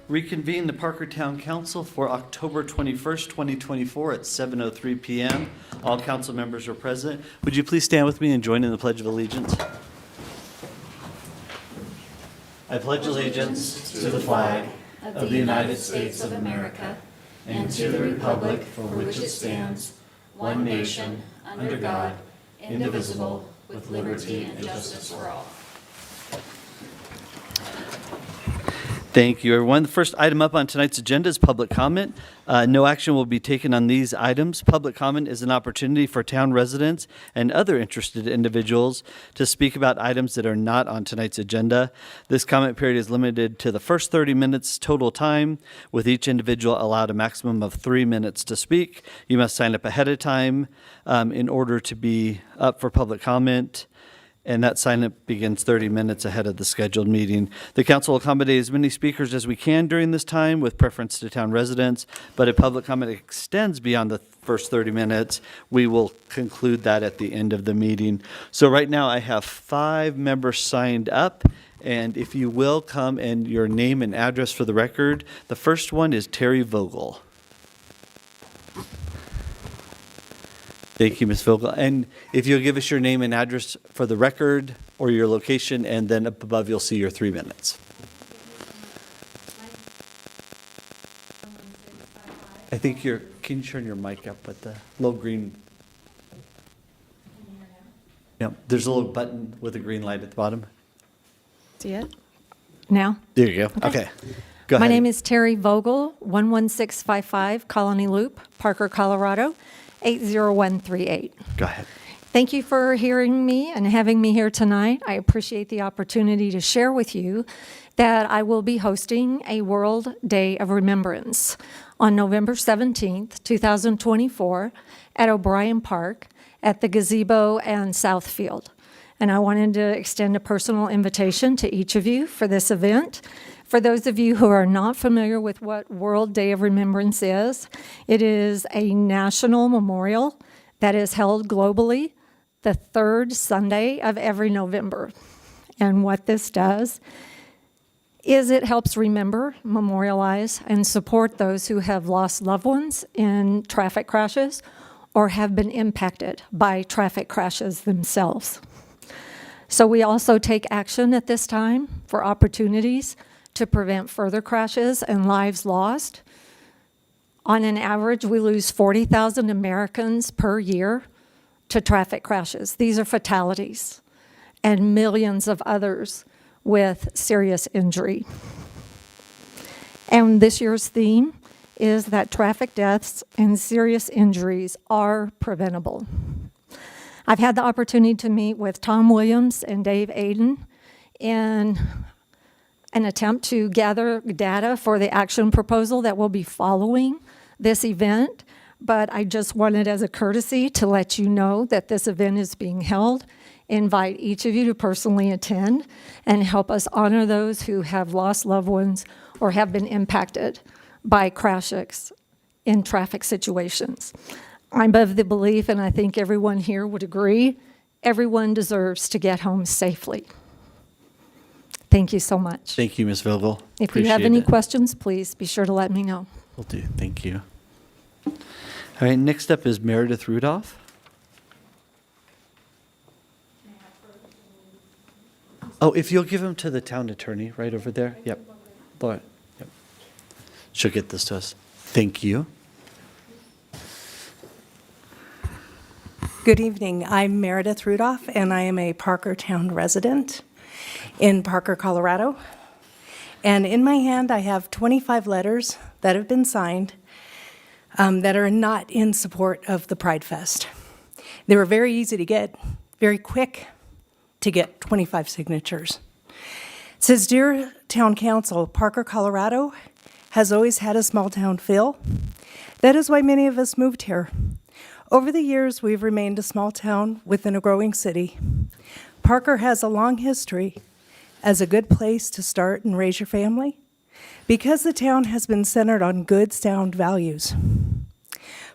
Reconvene the Parker Town Council for October 21st, 2024 at 7:03 p.m. All council members are present. Would you please stand with me and join in the Pledge of Allegiance? I pledge allegiance to the flag of the United States of America and to the republic for which it stands, one nation, under God, indivisible, with liberty and justice for all. Thank you, everyone. The first item up on tonight's agenda is public comment. No action will be taken on these items. Public comment is an opportunity for town residents and other interested individuals to speak about items that are not on tonight's agenda. This comment period is limited to the first 30 minutes total time, with each individual allowed a maximum of 3 minutes to speak. You must sign up ahead of time in order to be up for public comment. And that sign-up begins 30 minutes ahead of the scheduled meeting. The council will accommodate as many speakers as we can during this time with preference to town residents, but if public comment extends beyond the first 30 minutes, we will conclude that at the end of the meeting. So right now I have 5 members signed up, and if you will come and your name and address for the record. The first one is Terry Vogel. Thank you, Ms. Vogel. And if you'll give us your name and address for the record or your location, and then up above you'll see your 3 minutes. I think can you turn your mic up with the little green? Yeah, there's a little button with a green light at the bottom. See it? Now? There you go. Okay. Go ahead. My name is Terry Vogel, 11655 Colony Loop, Parker, Colorado, 80138. Go ahead. Thank you for hearing me and having me here tonight. I appreciate the opportunity to share with you that I will be hosting a World Day of Remembrance on November 17th, 2024 at O'Brien Park at the Gazebo and Southfield. And I wanted to extend a personal invitation to each of you for this event. For those of you who are not familiar with what World Day of Remembrance is, it is a national memorial that is held globally the third Sunday of every November. And what this does is it helps remember, memorialize, and support those who have lost loved ones in traffic crashes or have been impacted by traffic crashes themselves. So we also take action at this time for opportunities to prevent further crashes and lives lost. On an average, we lose 40,000 Americans per year to traffic crashes. These are fatalities, and millions of others with serious injury. And this year's theme is that traffic deaths and serious injuries are preventable. I've had the opportunity to meet with Tom Williams and Dave Aden in an attempt to gather data for the action proposal that will be following this event, but I just wanted as a courtesy to let you know that this event is being held. Invite each of you to personally attend and help us honor those who have lost loved ones or have been impacted by crashes in traffic situations. I'm of the belief, and I think everyone here would agree, everyone deserves to get home safely. Thank you so much. Thank you, Ms. Vogel. If you have any questions, please be sure to let me know. Will do. Thank you. All right, next up is Meredith Rudolph. Oh, if you'll give him to the town attorney right over there. Yep. Laura. Yep. She'll get this to us. Thank you. Good evening. I'm Meredith Rudolph, and I am a Parker Town resident in Parker, Colorado. And in my hand, I have 25 letters that have been signed that are not in support of the Pride Fest. They were very easy to get, very quick to get 25 signatures. It says, "Dear Town Council, Parker, Colorado has always had a small town feel. That is why many of us moved here. Over the years, we've remained a small town within a growing city. Parker has a long history as a good place to start and raise your family because the town has been centered on good, sound values.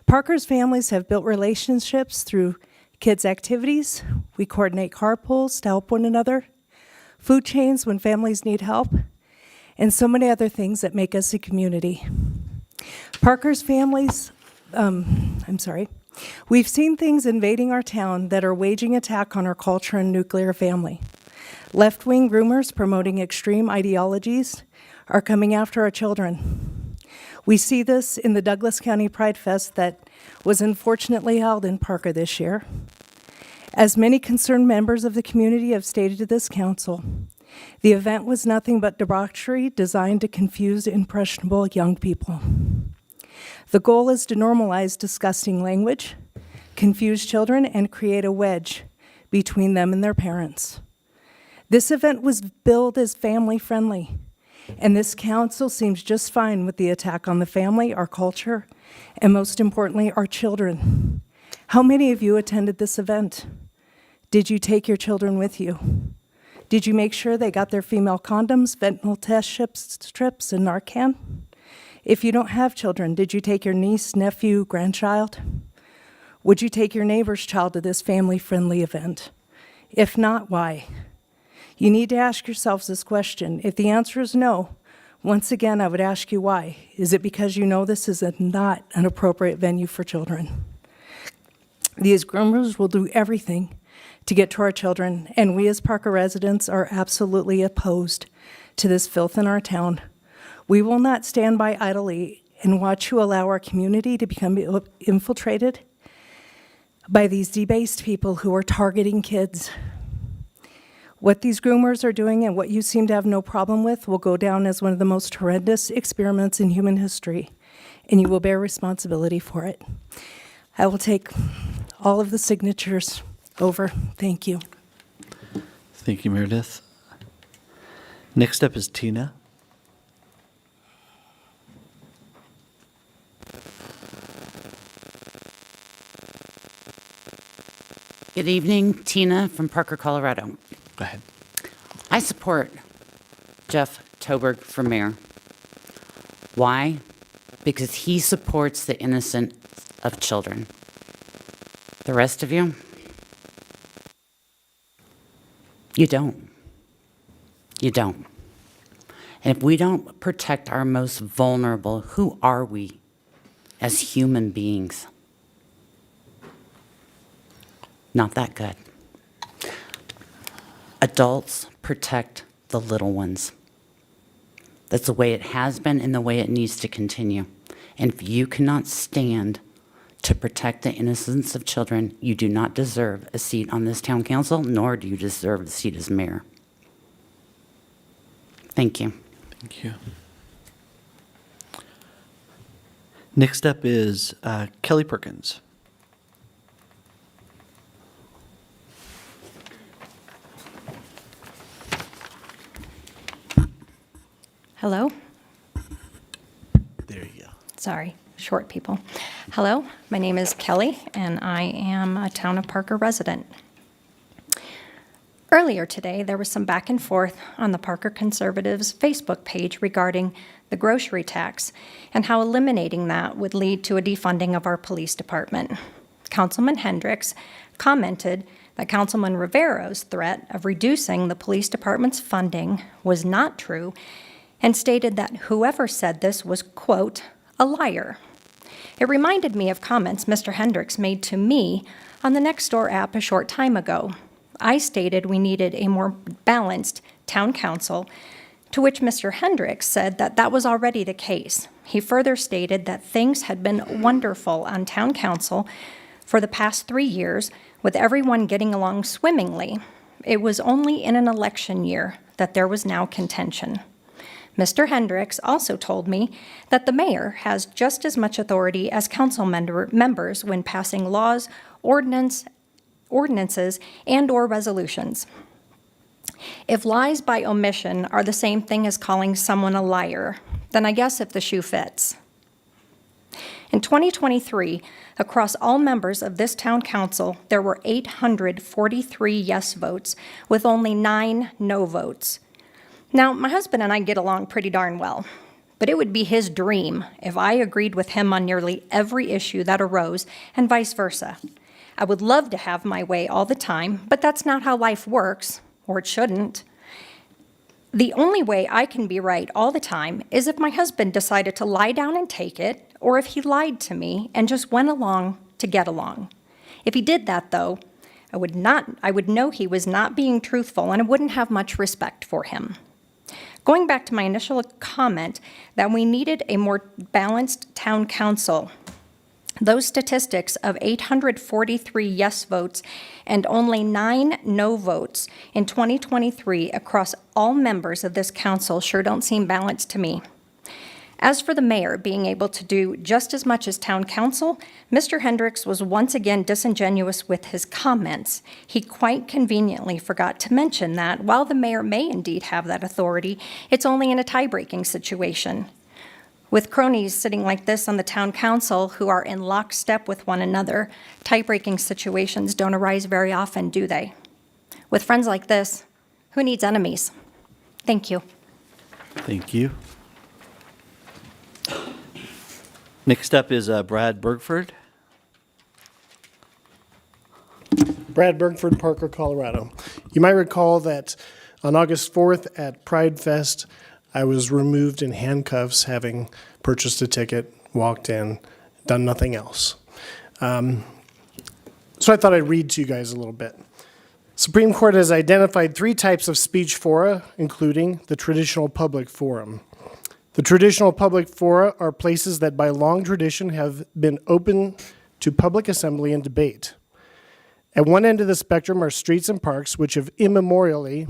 Parker's families have built relationships through kids' activities. We coordinate carpools to help one another, food chains when families need help, and so many other things that make us a community. Parker's families, we've seen things invading our town that are waging attack on our culture and nuclear family. Left-wing groomers promoting extreme ideologies are coming after our children. We see this in the Douglas County Pride Fest that was unfortunately held in Parker this year. As many concerned members of the community have stated to this council, the event was nothing but debauchery designed to confuse impressionable young people. The goal is to normalize disgusting language, confuse children, and create a wedge between them and their parents. This event was billed as family-friendly, and this council seems just fine with the attack on the family, our culture, and most importantly, our children. How many of you attended this event? Did you take your children with you? Did you make sure they got their female condoms, fentanyl test strips, and Narcan? If you don't have children, did you take your niece, nephew, grandchild? Would you take your neighbor's child to this family-friendly event? If not, why? You need to ask yourselves this question. If the answer is no, once again, I would ask you why. Is it because you know this is not an appropriate venue for children? These groomers will do everything to get to our children, and we as Parker residents are absolutely opposed to this filth in our town. We will not stand by idly and watch you allow our community to become infiltrated by these debased people who are targeting kids. What these groomers are doing and what you seem to have no problem with will go down as one of the most horrendous experiments in human history, and you will bear responsibility for it. I will take all of the signatures over. Thank you. Thank you, Meredith. Next up is Tina. Good evening, Tina from Parker, Colorado. Go ahead. I support Jeff Toberg for mayor. Why? Because he supports the innocent of children. The rest of you, you don't. You don't. And if we don't protect our most vulnerable, who are we as human beings? Not that good. Adults protect the little ones. That's the way it has been and the way it needs to continue. And if you cannot stand to protect the innocence of children, you do not deserve a seat on this town council, nor do you deserve a seat as mayor. Thank you. Thank you. Next up is Kelly Perkins. Hello? There you go. Sorry, short people. Hello, my name is Kelly, and I am a Town of Parker resident. Earlier today, there was some back and forth on the Parker Conservatives Facebook page regarding the grocery tax and how eliminating that would lead to a defunding of our police department. Councilman Hendricks commented that Councilman Rivero's threat of reducing the police department's funding was not true and stated that whoever said this was, quote, a liar. It reminded me of comments Mr. Hendricks made to me on the Nextdoor app a short time ago. I stated we needed a more balanced town council, to which Mr. Hendricks said that that was already the case. He further stated that things had been wonderful on town council for the past 3 years, with everyone getting along swimmingly. It was only in an election year that there was now contention. Mr. Hendricks also told me that the mayor has just as much authority as council members when passing laws, ordinances, and/or resolutions. If lies by omission are the same thing as calling someone a liar, then I guess if the shoe fits. In 2023, across all members of this town council, there were 843 yes votes, with only 9 no votes. Now, my husband and I get along pretty darn well, but it would be his dream if I agreed with him on nearly every issue that arose, and vice versa. I would love to have my way all the time, but that's not how life works, or it shouldn't. The only way I can be right all the time is if my husband decided to lie down and take it, or if he lied to me and just went along to get along. If he did that, though, I would know he was not being truthful, and I wouldn't have much respect for him. Going back to my initial comment that we needed a more balanced town council, those statistics of 843 yes votes and only 9 no votes in 2023 across all members of this council sure don't seem balanced to me. As for the mayor being able to do just as much as town council, Mr. Hendricks was once again disingenuous with his comments. He quite conveniently forgot to mention that while the mayor may indeed have that authority, it's only in a tie-breaking situation. With cronies sitting like this on the town council who are in lockstep with one another, tie-breaking situations don't arise very often, do they? With friends like this, who needs enemies? Thank you. Thank you. Next up is Brad Bergford. Brad Bergford, Parker, Colorado. You might recall that on August 4th at Pride Fest, I was removed in handcuffs, having purchased a ticket, walked in, done nothing else. So I thought I'd read to you guys a little bit. Supreme Court has identified 3 types of speech fora, including the traditional public forum. The traditional public fora are places that by long tradition have been open to public assembly and debate. At one end of the spectrum are streets and parks, which have immemorially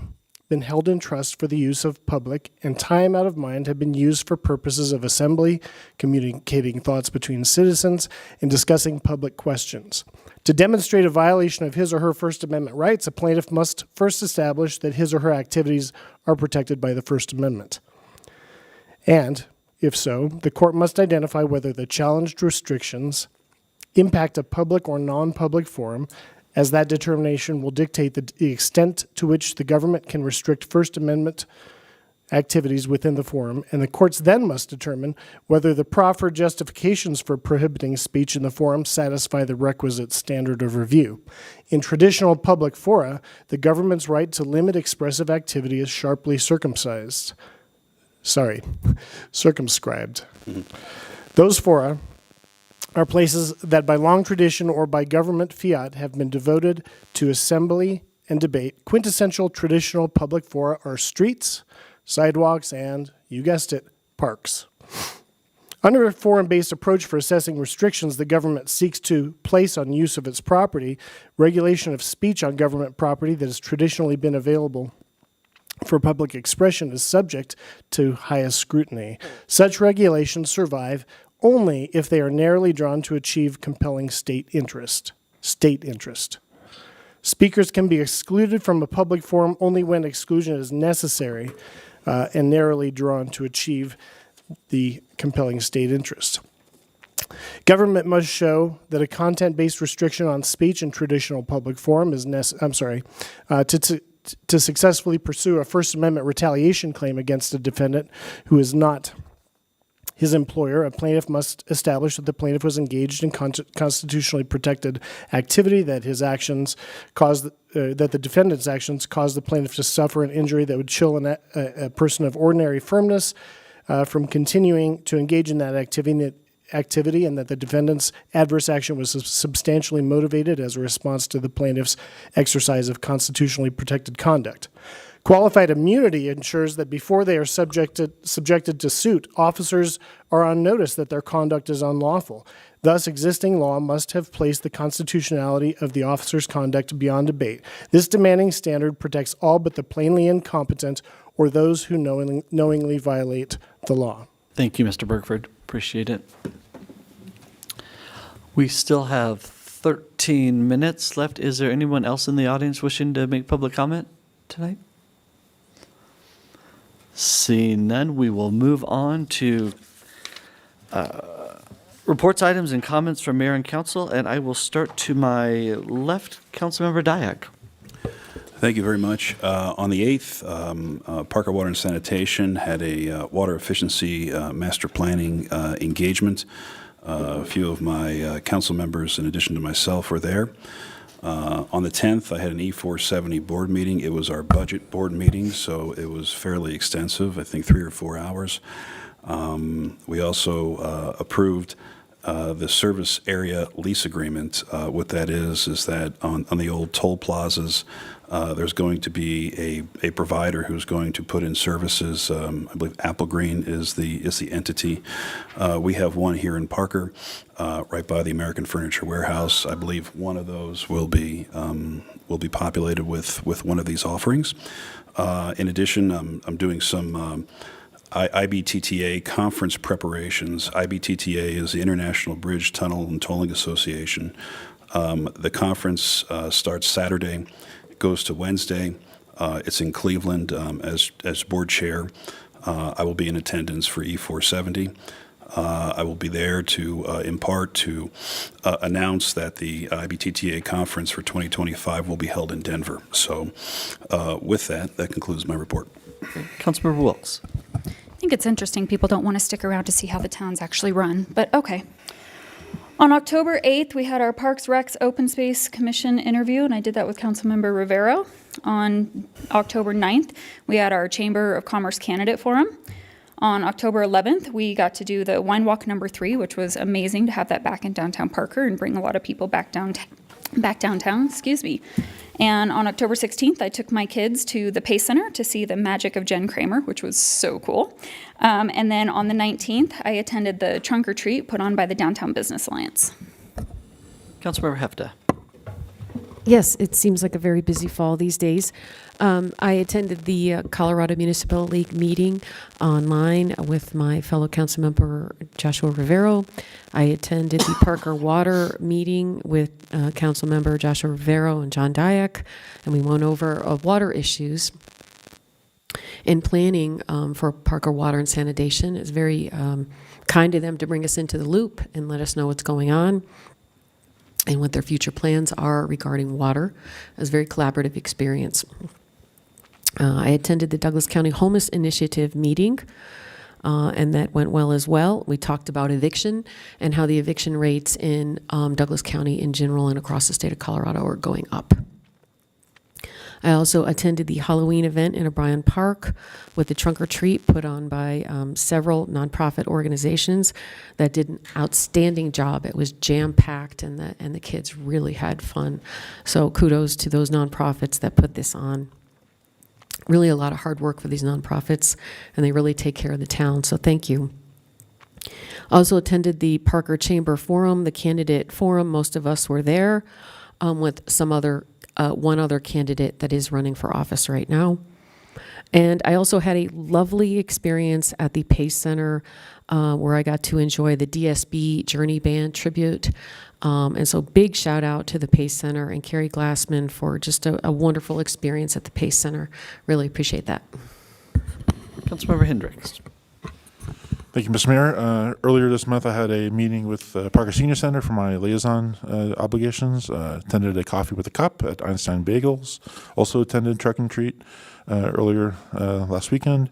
been held in trust for the use of public, and time out of mind have been used for purposes of assembly, communicating thoughts between citizens, and discussing public questions. To demonstrate a violation of his or her First Amendment rights, a plaintiff must first establish that his or her activities are protected by the First Amendment. And, if so, the court must identify whether the challenged restrictions impact a public or non-public forum, as that determination will dictate the extent to which the government can restrict First Amendment activities within the forum, and the courts then must determine whether the proffered justifications for prohibiting speech in the forum satisfy the requisite standard of review. In traditional public fora, the government's right to limit expressive activity is sharply circumscribed. Those fora are places that by long tradition or by government fiat have been devoted to assembly and debate. Quintessential traditional public fora are streets, sidewalks, and, you guessed it, parks. Under a forum-based approach for assessing restrictions the government seeks to place on use of its property, regulation of speech on government property that has traditionally been available for public expression is subject to highest scrutiny. Such regulations survive only if they are narrowly drawn to achieve compelling state interest. Speakers can be excluded from a public forum only when exclusion is necessary and narrowly drawn to achieve the compelling state interest. Government must show that a content-based restriction on speech in traditional public forum is to successfully pursue a First Amendment retaliation claim against a defendant who is not his employer. A plaintiff must establish that the plaintiff was engaged in constitutionally protected activity, that his actions caused, that the defendant's actions caused the plaintiff to suffer an injury that would chill a person of ordinary firmness from continuing to engage in that activity, and that the defendant's adverse action was substantially motivated as a response to the plaintiff's exercise of constitutionally protected conduct. Qualified immunity ensures that before they are subjected to suit, officers are on notice that their conduct is unlawful. Thus, existing law must have placed the constitutionality of the officer's conduct beyond debate. This demanding standard protects all but the plainly incompetent or those who knowingly violate the law. Thank you, Mr. Bergford. Appreciate it. We still have 13 minutes left. Is there anyone else in the audience wishing to make public comment tonight? Seeing none, we will move on to reports, items, and comments from mayor and council, and I will start to my left, Councilmember Diak. Thank you very much. On the 8th, Parker Water and Sanitation had a water efficiency master planning engagement. A few of my council members, in addition to myself, were there. On the 10th, I had an E470 board meeting. It was our budget board meeting, so it was fairly extensive, I think 3 or 4 hours. We also approved the service area lease agreement. What that is that on the old toll plazas, there's going to be a provider who's going to put in services. I believe Apple Green is the entity. We have one here in Parker, right by the American Furniture Warehouse. I believe one of those will be populated with one of these offerings. In addition, I'm doing some IBTTA conference preparations. IBTTA is the International Bridge, Tunnel, and Tolling Association. The conference starts Saturday, goes to Wednesday. It's in Cleveland. As board chair, I will be in attendance for E470. I will be there to, in part, to announce that the IBTTA conference for 2025 will be held in Denver. So with that concludes my report. Councilmember Wilkes. I think it's interesting. People don't want to stick around to see how the town's actually run, but okay. On October 8th, we had our Parks, Recs, Open Space Commission interview, and I did that with Councilmember Rivero. On October 9th, we had our Chamber of Commerce candidate forum. On October 11th, we got to do the Wine Walk number 3, which was amazing to have that back in downtown Parker and bring a lot of people back downtown, excuse me. And on October 16th, I took my kids to the Pace Center to see the magic of Jen Kramer, which was so cool. And then on the 19th, I attended the trunk or treat put on by the Downtown Business Alliance. Councilmember Hefta. Yes, it seems like a very busy fall these days. I attended the Colorado Municipal League meeting online with my fellow council member Joshua Rivero. I attended the Parker Water meeting with council member Joshua Rivero and John Dyack, and we went over water issues and planning for Parker Water and Sanitation. It's very kind of them to bring us into the loop and let us know what's going on and what their future plans are regarding water. It was a very collaborative experience. I attended the Douglas County Homeless Initiative meeting, and that went well as well. We talked about eviction and how the eviction rates in Douglas County in general and across the state of Colorado are going up. I also attended the Halloween event in O'Brien Park with the trunk or treat put on by several nonprofit organizations that did an outstanding job. It was jam-packed, and the kids really had fun. So kudos to those nonprofits that put this on. Really a lot of hard work for these nonprofits, and they really take care of the town, so thank you. I also attended the Parker Chamber Forum, the candidate forum. Most of us were there with one other candidate that is running for office right now. And I also had a lovely experience at the Pace Center where I got to enjoy the DSB Journey Band tribute. And so big shout out to the Pace Center and Carrie Glassman for just a wonderful experience at the Pace Center. Really appreciate that. Councilmember Hendricks. Thank you, Mr. Mayor. Earlier this month, I had a meeting with Parker Senior Center for my liaison obligations. Attended a coffee with a cup at Einstein Bagels. Also attended Truck and Treat earlier last weekend.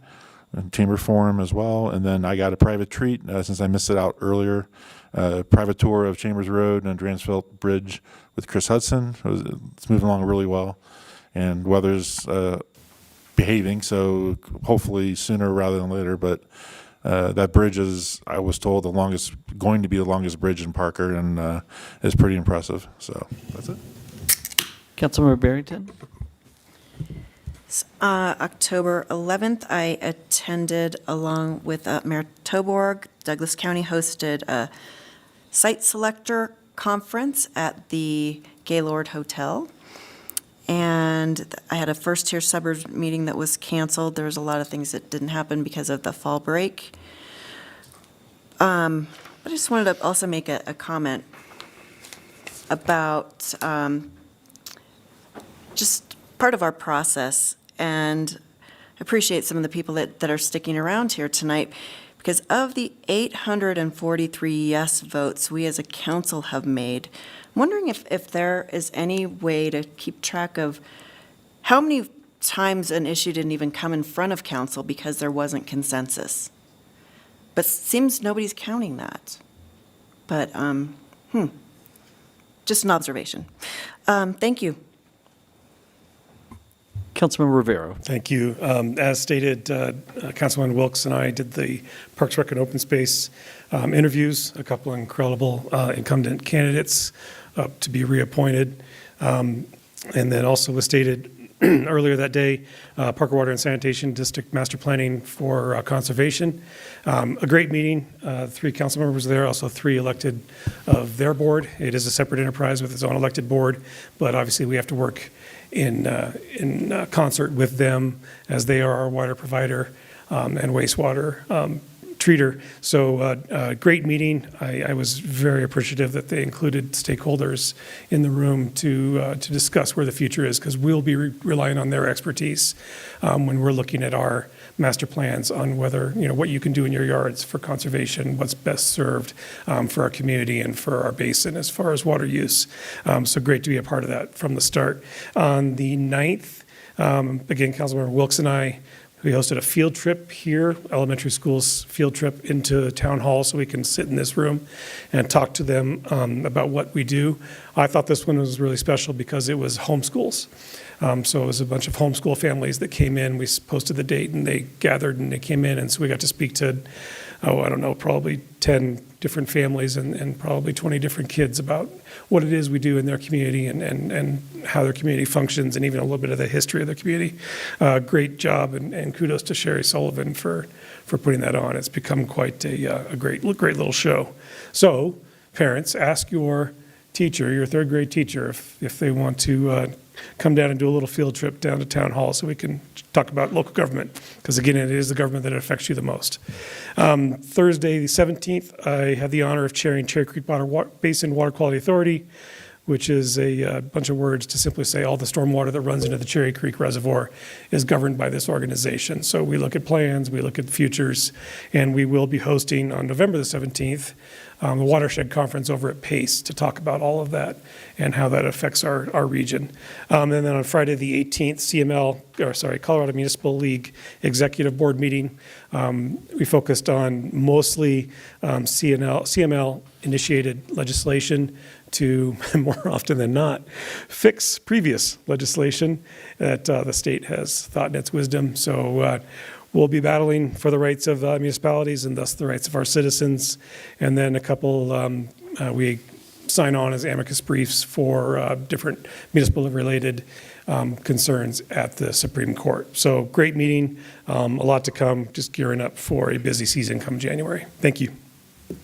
Chamber Forum as well. And then I got a private treat since I missed it out earlier. Private tour of Chambers Road and Dransfield Bridge with Chris Hudson. It's moving along really well. And weather's behaving, so hopefully sooner rather than later. But that bridge is, I was told, going to be the longest bridge in Parker, and is pretty impressive. So that's it. Councilmember Barrington. October 11th, I attended along with Mayor Toborg. Douglas County hosted a site selector conference at the Gaylord Hotel. And I had a first-tier suburbs meeting that was canceled. There was a lot of things that didn't happen because of the fall break. I just wanted to also make a comment about just part of our process. And I appreciate some of the people that are sticking around here tonight, because of the 843 yes votes we as a council have made, I'm wondering if there is any way to keep track of how many times an issue didn't even come in front of council because there wasn't consensus. But it seems nobody's counting that. But, just an observation. Thank you. Councilmember Rivera. Thank you. As stated, Councilman Wilkes and I did the Parks Rec and Open Space interviews, a couple incredible incumbent candidates to be reappointed. And then also was stated earlier that day, Parker Water and Sanitation District Master Planning for Conservation. A great meeting, 3 council members there, also 3 elected of their board. It is a separate enterprise with its own elected board, but obviously we have to work in concert with them as they are our water provider and wastewater treater. So great meeting. I was very appreciative that they included stakeholders in the room to discuss where the future is, because we'll be relying on their expertise when we're looking at our master plans on whether, what you can do in your yards for conservation, what's best served for our community and for our basin as far as water use. So great to be a part of that from the start. On the 9th, again, Councilmember Wilkes and I, we hosted a field trip here, elementary schools field trip into town hall, so we can sit in this room and talk to them about what we do. I thought this one was really special because it was homeschools. So it was a bunch of homeschool families that came in. We posted the date and they gathered and they came in, and so we got to speak to, probably 10 different families and probably 20 different kids about what it is we do in their community and how their community functions, and even a little bit of the history of their community. Great job, and kudos to Sherry Sullivan for putting that on. It's become quite a great little show. So parents, ask your teacher, your 3rd grade teacher, if they want to come down and do a little field trip down to town hall so we can talk about local government, because again, it is the government that affects you the most. Thursday, the 17th, I had the honor of chairing Cherry Creek Basin Water Quality Authority, which is a bunch of words to simply say all the stormwater that runs into the Cherry Creek Reservoir is governed by this organization. So we look at plans, we look at futures, and we will be hosting on November the 17th the Watershed Conference over at PACE to talk about all of that and how that affects our region. And then on Friday the 18th, Colorado Municipal League Executive Board meeting. We focused on mostly CML-initiated legislation to, more often than not, fix previous legislation that the state has thought in its wisdom. So we'll be battling for the rights of municipalities and thus the rights of our citizens. And then a couple, we sign on as amicus briefs for different municipal-related concerns at the Supreme Court. So great meeting, a lot to come, just gearing up for a busy season come January. Thank you.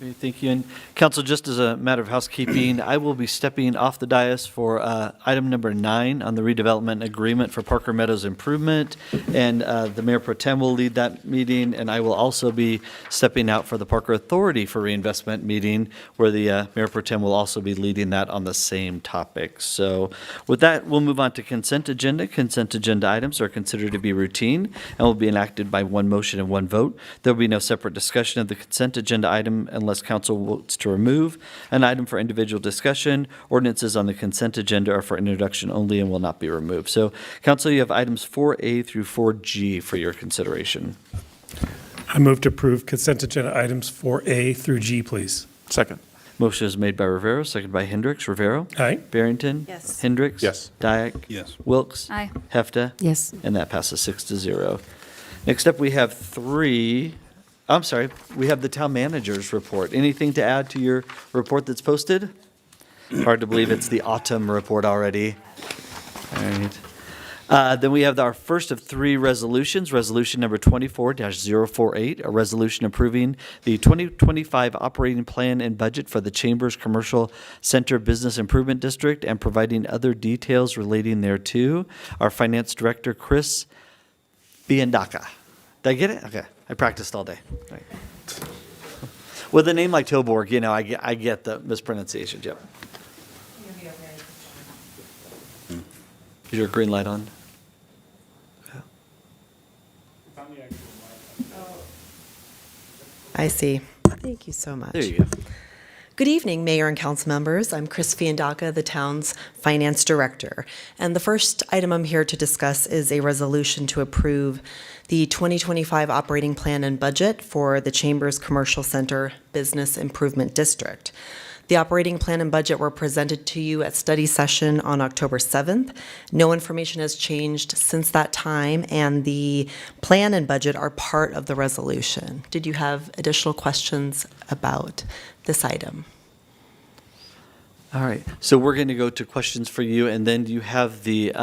Great, thank you. And Council, just as a matter of housekeeping, I will be stepping off the dais for item number 9 on the redevelopment agreement for Parker Meadows Improvement, and the Mayor Pro Tem will lead that meeting, and I will also be stepping out for the Parker Authority for Reinvestment meeting, where the Mayor Pro Tem will also be leading that on the same topic. So with that, we'll move on to consent agenda. Consent agenda items are considered to be routine and will be enacted by one motion and one vote. There will be no separate discussion of the consent agenda item unless council votes to remove an item for individual discussion. Ordinances on the consent agenda are for introduction only and will not be removed. So, council, you have items 4A through 4G for your consideration. I move to approve consent agenda items 4A through G, please. Second. Motion is made by Rivera, seconded by Hendricks. Rivera? Aye. Barrington? Yes. Hendricks? Yes. Dyak? Yes. Wilkes? Aye. Hefta? Yes. And that passes 6-0. Next up, we have we have the town manager's report. Anything to add to your report that's posted? Hard to believe it's the autumn report already. All right. Then we have our first of 3 resolutions. Resolution number 24-048, a resolution approving the 2025 operating plan and budget for the Chambers Commercial Center Business Improvement District and providing other details relating thereto. Our Finance Director, Chris Biandaka. Did I get it? Okay. I practiced all day. Right. With a name like Tilburg, I get the mispronunciation. Yep. Is your green light on? I see. Thank you so much. There you go. Good evening, Mayor and Council members. I'm Chris Fiandaka, the town's Finance Director. And the first item I'm here to discuss is a resolution to approve the 2025 operating plan and budget for the Chambers Commercial Center Business Improvement District. The operating plan and budget were presented to you at study session on October 7th. No information has changed since that time, and the plan and budget are part of the resolution. Did you have additional questions about this item? All right, so we're going to go to questions for you, and then do you have the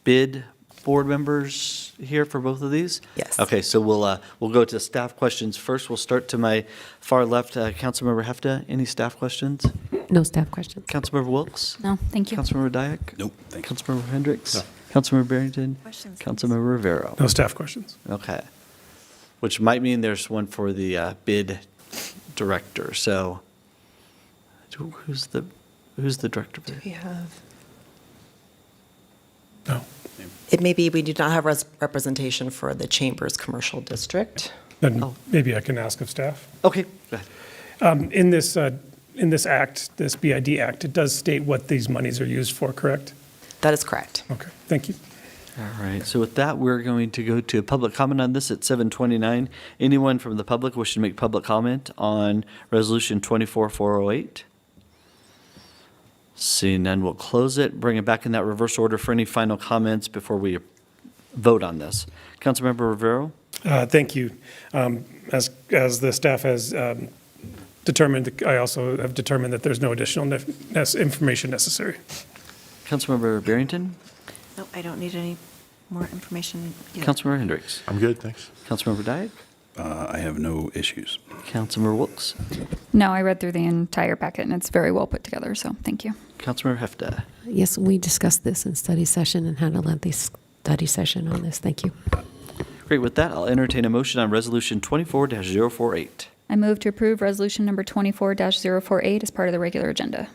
bid board members here for both of these? Yes. Okay, so we'll go to staff questions first. We'll start to my far left, Councilmember Hefta. Any staff questions? No staff questions. Councilmember Wilks? No, thank you. Councilmember Dyak? Nope, thank you. Councilmember Hendricks? Councilmember Barrington? Questions? Councilmember Rivero? No staff questions. Okay. Which might mean there's one for the bid director. So who's the director? We have. No. It may be we do not have representation for the Chambers Commercial District. Then maybe I can ask of staff. Okay, go ahead. In this act, this BID Act, it does state what these monies are used for, correct? That is correct. Okay, thank you. All right, so with that, we're going to go to public comment on this at 7:29. Anyone from the public wishing to make public comment on Resolution 24-408? Seeing none, we'll close it, bring it back in that reverse order for any final comments before we vote on this. Councilmember Rivero? Thank you. As the staff has determined, I also have determined that there's no additional information necessary. Councilmember Barrington? No, I don't need any more information either. Councilmember Hendricks? I'm good, thanks. Councilmember Dyak? I have no issues. Councilmember Wilks? No, I read through the entire packet and it's very well put together, so thank you. Councilmember Hefta? Yes, we discussed this in study session and had a lengthy study session on this. Thank you. Great, with that, I'll entertain a motion on Resolution 24-048. I move to approve resolution number 24-048 as part of the regular agenda.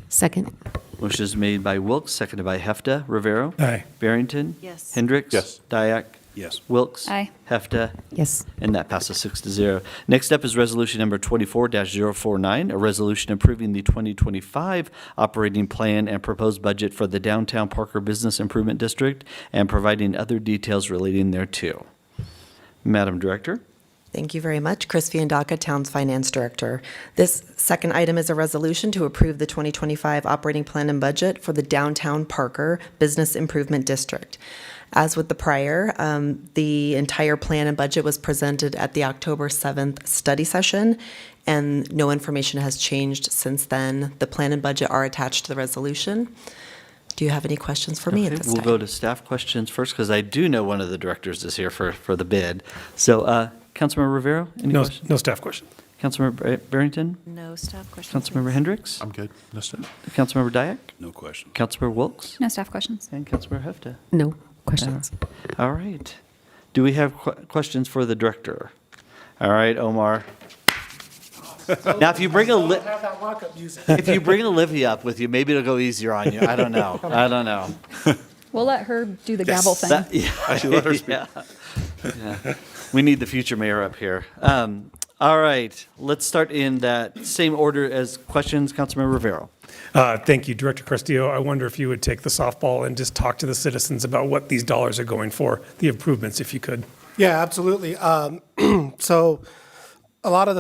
Second. Motion is made by Wilks, seconded by Hefta. Rivero? Aye. Barrington? Yes. Hendricks? Yes. Dyak? Yes. Wilks? Aye. Hefta? Yes. And that passes 6-0. Next up is resolution number 24-049, a resolution approving the 2025 operating plan and proposed budget for the Downtown Parker Business Improvement District and providing other details relating thereto. Madam Director? Thank you very much. Chris Fiandaca, Town's Finance Director. This second item is a resolution to approve the 2025 operating plan and budget for the Downtown Parker Business Improvement District. As with the prior, the entire plan and budget was presented at the October 7th study session, and no information has changed since then. The plan and budget are attached to the resolution. Do you have any questions for me at Okay, this we'll time? go to staff questions first because I do know one of the directors is here for the bid. So, Councilmember Rivero, any No, questions? no staff questions. Councilmember Barrington? No staff questions. Councilmember Hendricks? I'm good, no staff. Councilmember Dyak? No question. Councilmember Wilks? No staff questions. And Councilmember Hefta? No questions. All right. Do we have questions for the director? All right, Omar. Now, if you bring Olivia up with you, maybe it'll go easier on you. I don't know. I don't know. We'll let her do the gavel thing. That- yeah. Yeah. We need the future mayor up here. All right, let's start in that same order as questions. Councilmember Rivero. Thank you, Director Castillo. I wonder if you would take the softball and just talk to the citizens about what these dollars are going for, the improvements, if you could. Yeah, absolutely. So a lot of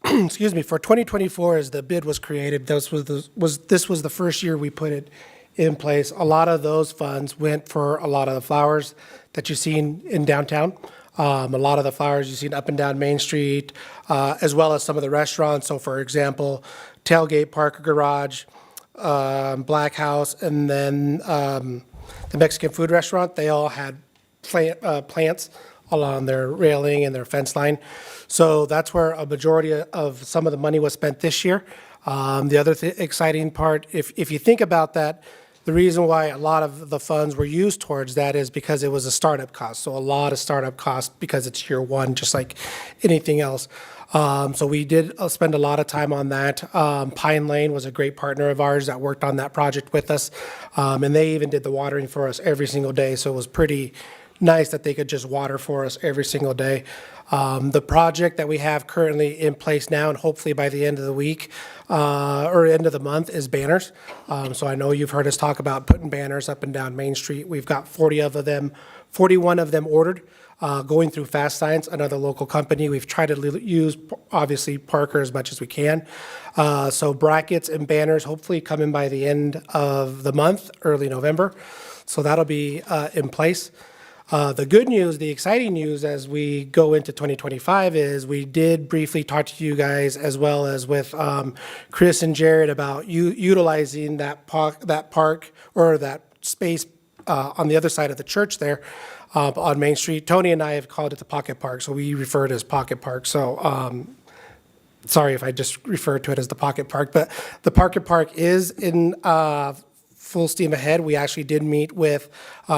excuse me, for 2024, as the bid was created, this was the first year we put it in place. A lot of those funds went for a lot of the flowers that you've seen in downtown. A lot of the flowers you've seen up and down Main Street, as well as some of the restaurants. So, for example, Tailgate, Parker Garage, Black House, and then the Mexican food restaurant, they all had plants along their railing and their fence line. So that's where a majority of some of the money was spent this year. The other exciting part, if you think about that, the reason why a lot of the funds were used towards that is because it was a startup cost. So a lot of startup costs because it's year one, just like anything else. So we did spend a lot of time on that. Pine Lane was a great partner of ours that worked on that project with us. And they even did the watering for us every single day. So it was pretty nice that they could just water for us every single day. The project that we have currently in place now, and hopefully by the end of the week or end of the month, is banners. So I know you've heard us talk about putting banners up and down Main Street. We've got 41 of them ordered. going through Fast Signs, another local company. We've tried to use, obviously, Parker as much as we can. So brackets and banners hopefully coming by the end of the month, early November. So that'll be in place. The good news, the exciting news as we go into 2025 is we did briefly talk to you guys as well as with Chris and Jared about utilizing that park or that space on the other side of the church there on Main Street. Tony and I have called it the Pocket Park, so we refer to it as Pocket Park. So sorry if I just referred to it as the Pocket Park, but the Pocket Park is in full steam ahead. We actually did meet with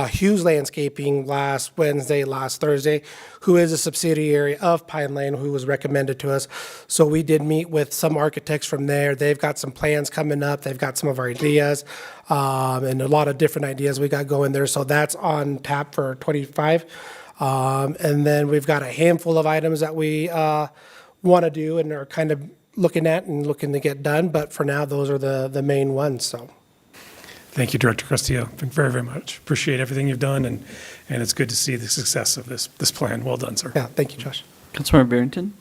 Hughes Landscaping last Thursday, who is a subsidiary of Pine Lane, who was recommended to us. So we did meet with some architects from there. They've got some plans coming up. They've got some of our ideas and a lot of different ideas we got going there. So that's on tap for 25. And then we've got a handful of items that we want to do and are kind of looking at and looking to get done. But for now, those are the main ones. So. Thank you, Director Castillo, very, very much. Appreciate everything you've done, and it's good to see the success of this plan. Well done, sir. Yeah, thank you, Josh. Councilmember Barrington?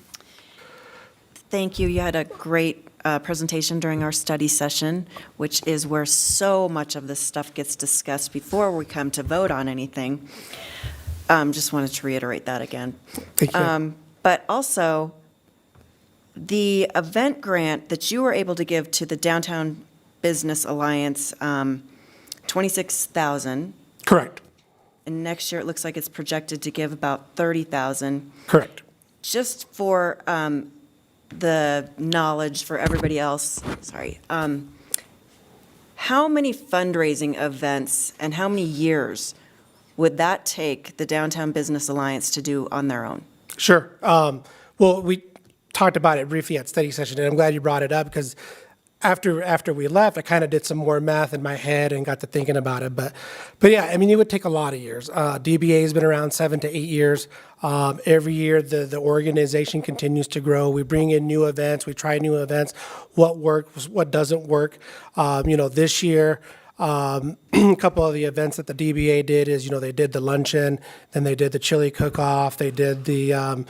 Thank you. You had a great presentation during our study session, which is where so much of this stuff gets discussed before we come to vote on anything. Just wanted to reiterate that again. Thank you. But also, the event grant that you were able to give to the Downtown Business Alliance, $26,000. Correct. And next year, it looks like it's projected to give about $30,000. Correct. Just for the knowledge for everybody else, sorry, how many fundraising events and how many years would that take the Downtown Business Alliance to do on their own? Sure. Well, we talked about it briefly at study session, and I'm glad you brought it up because after we left, I kind of did some more math in my head and got to thinking about it. But yeah, I mean, it would take a lot of years. DBA has been around 7 to 8 years. Every year, the organization continues to grow. We bring in new events. We try new events. What works, what doesn't work. This year, a couple of the events that the DBA did is, they did the luncheon, then they did the chili cook-off, they did the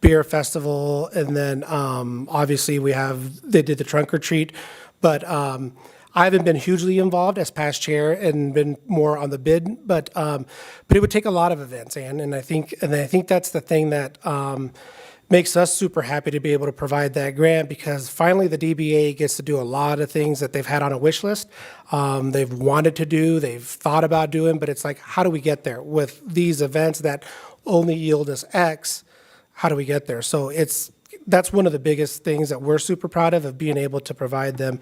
beer festival, and then obviously they did the trunk or treat. But I haven't been hugely involved as past chair and been more on the bid, but it would take a lot of events, and I think that's the thing that makes us super happy to be able to provide that grant, because finally the DBA gets to do a lot of things that they've had on a wish list. They've wanted to do, they've thought about doing, but it's like, how do we get there with these events that only yield us X? How do we get there? So that's one of the biggest things that we're super proud of being able to provide them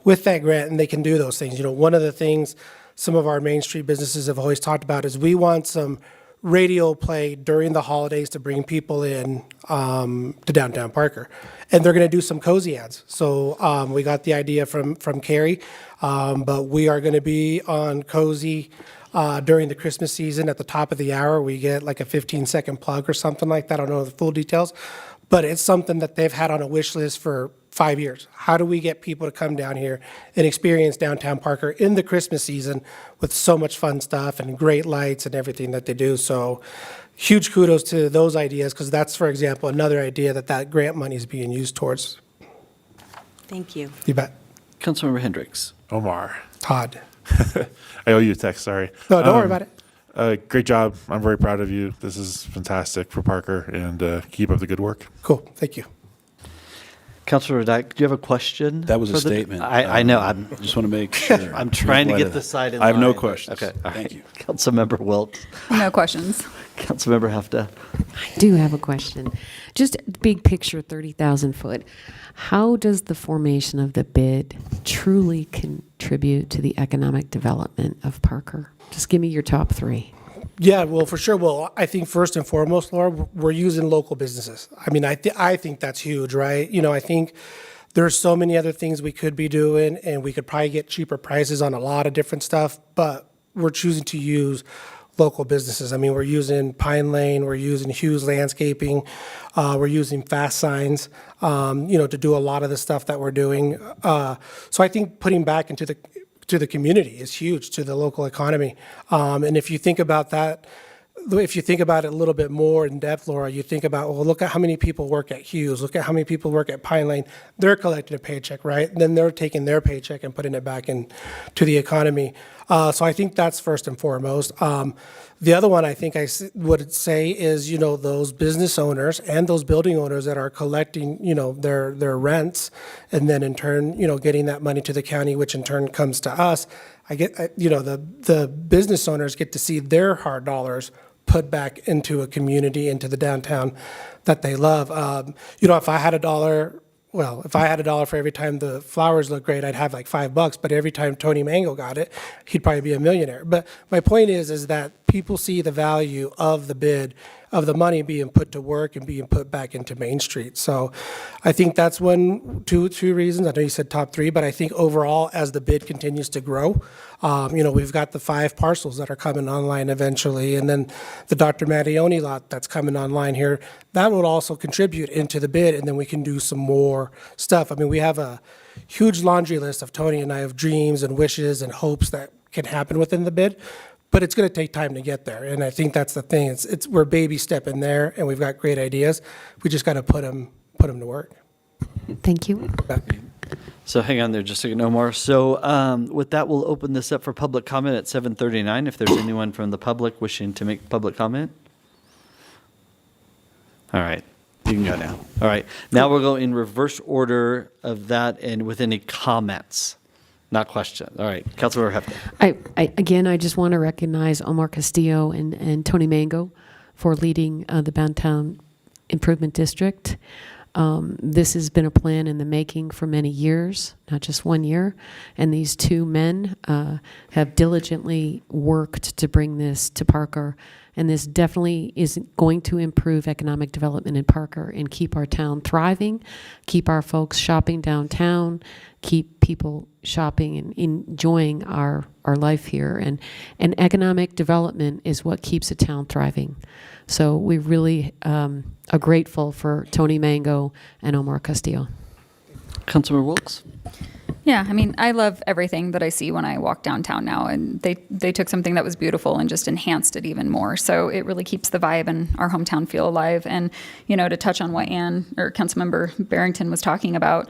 with that grant, and they can do those things. One of the things some of our Main Street businesses have always talked about is we want some radio play during the holidays to bring people in to downtown Parker, and they're going to do some cozy ads. So we got the idea from Carrie, but we are going to be on cozy during the Christmas season. At the top of the hour, we get like a 15-second plug or something like that. I don't know the full details, but it's something that they've had on a wish list for 5 years. How do we get people to come down here and experience downtown Parker in the Christmas season with so much fun stuff and great lights and everything that they do? So huge kudos to those ideas, because that's, for example, another idea that grant money is being used towards. Thank you. You bet. Councilmember Hendricks? Omar. Todd. I owe you a text, sorry. No, don't worry about it. Great job. I'm very proud of you. This is fantastic for Parker, and keep up the good work. Cool. Thank you. Councilor Dyke, do you have a question? That was a for the- statement. I know. I just want to make sure. I'm trying to Make light get of this that. side in I have no line. questions. Okay. all Thank right. you. Councilmember Wilt. No questions. Councilmember Hefta. I do have a question. Just big picture, 30,000 foot. How does the formation of the bid truly contribute to the economic development of Parker? Just give me your top three. Yeah, well, for sure. Well, I think first and foremost, Laura, we're using local businesses. I mean, I think that's huge, right? I think there's so many other things we could be doing, and we could probably get cheaper prices on a lot of different stuff, but we're choosing to use local businesses. I mean, we're using Pine Lane, we're using Hughes Landscaping, we're using Fast Signs, to do a lot of the stuff that we're doing. So I think putting back into the community is huge, to the local economy. And if you think about that, if you think about it a little bit more in depth, Laura, you think about, well, look at how many people work at Hughes, look at how many people work at Pine Lane. They're collecting a paycheck, right? And then they're taking their paycheck and putting it back into the economy. So I think that's first and foremost. The other one I think would say is, those business owners and those building owners that are collecting, their rents, and then in turn, getting that money to the county, which in turn comes to us. The business owners get to see their hard dollars put back into a community, into the downtown that they love. If I had $1 for every time the flowers look great, I'd have like $5. But every time Tony Mango got it, he'd probably be a millionaire. But my point is that people see the value of the bid, of the money being put to work and being put back into Main Street. So I think that's two reasons. I know you said top three, but I think overall, as the bid continues to grow, we've got the 5 parcels that are coming online eventually, and then the Dr. Mattioni lot that's coming online here. That would also contribute into the bid, and then we can do some more stuff. I mean, we have a huge laundry list of Tony and I of dreams and wishes and hopes that can happen within the bid. But it's going to take time to get there, and I think that's the thing. We're baby stepping there, and we've got great ideas. We just got to put them to work. Thank you. So hang on there just a second, Omar. So with that, we'll open this up for public comment at 7:39. If there's anyone from the public wishing to make public comment. All right, you can go now. All right, now we'll go in reverse order of that and with any comments. Not question. All right, Councilmember Hefner. I just want to recognize Omar Castillo and Tony Mango for leading the Downtown Improvement District. This has been a plan in the making for many years, not just 1 year. And these two men have diligently worked to bring this to Parker. And this definitely is going to improve economic development in Parker and keep our town thriving, keep our folks shopping downtown, keep people shopping and enjoying our life here. And economic development is what keeps a town thriving. So we really are grateful for Tony Mango and Omar Castillo. Councilmember Wilkes. Yeah, I mean, I love everything that I see when I walk downtown now, and they took something that was beautiful and just enhanced it even more. So it really keeps the vibe and our hometown feel alive. And, to touch on what Councilmember Barrington was talking about,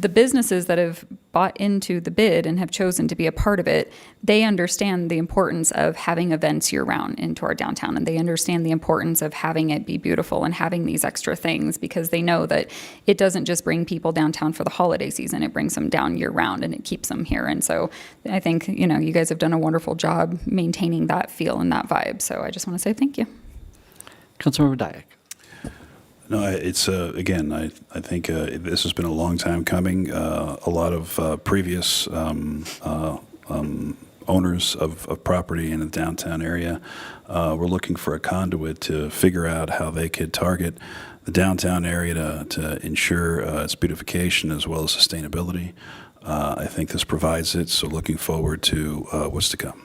the businesses that have bought into the bid and have chosen to be a part of it, they understand the importance of having events year-round into our downtown, and they understand the importance of having it be beautiful and having these extra things, because they know that it doesn't just bring people downtown for the holiday season, it brings them down year-round and it keeps them here. And so I think, you guys have done a wonderful job maintaining that feel and that vibe. So I just want to say thank you. Councilmember Dyack. No, it's, again, I think this has been a long time coming. A lot of previous owners of property in the downtown area were looking for a conduit to figure out how they could target the downtown area to ensure its beautification as well as sustainability. I think this provides it, so looking forward to what's to come.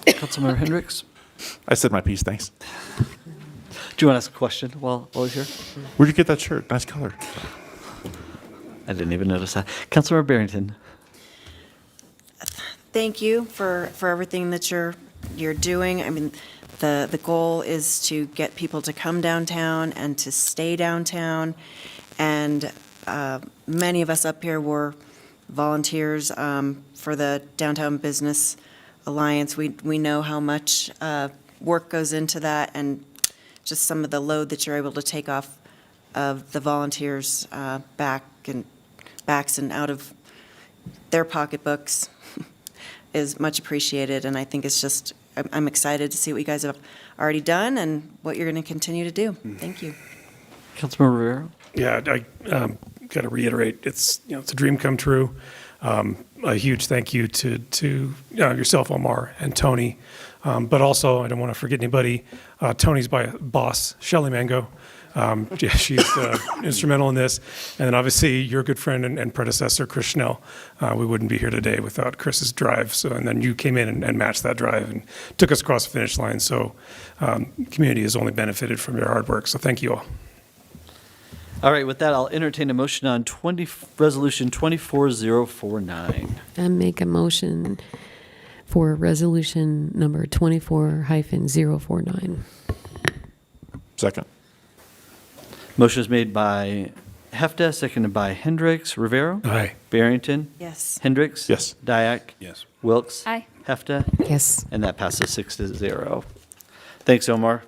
Councilmember Hendricks. I said my piece, thanks. Do you want to ask a question while he's here? Where'd you get that shirt? Nice color. I didn't even notice that. Councilmember Barrington. Thank you for everything that you're doing. I mean, the goal is to get people to come downtown and to stay downtown. And many of us up here were volunteers for the Downtown Business Alliance. We know how much work goes into that, and just some of the load that you're able to take off of the volunteers' backs and out of their pocketbooks is much appreciated. And I think it's just, I'm excited to see what you guys have already done and what you're going to continue to do. Thank you. Councilmember Rivera. Yeah, I got to reiterate, it's a dream come true. A huge thank you to yourself, Omar, and Tony. But also, I don't want to forget anybody, Tony's boss, Shelley Mango. She's instrumental in this. And then obviously your good friend and predecessor, Chris Schnell. We wouldn't be here today without Chris's drive. And then you came in and matched that drive and took us across the finish line. So community has only benefited from your hard work. So thank you all. All right, with that, I'll entertain a motion on Resolution 24049. I make a motion for resolution number 24-049. Second. Motion is made by Hefta, seconded by Hendricks. Rivera? Aye. Barrington? Yes. Hendricks? Yes. Dyak? Yes. Wilkes? Aye. Hefta? Yes. And that passes 6-0. Thanks, Omar.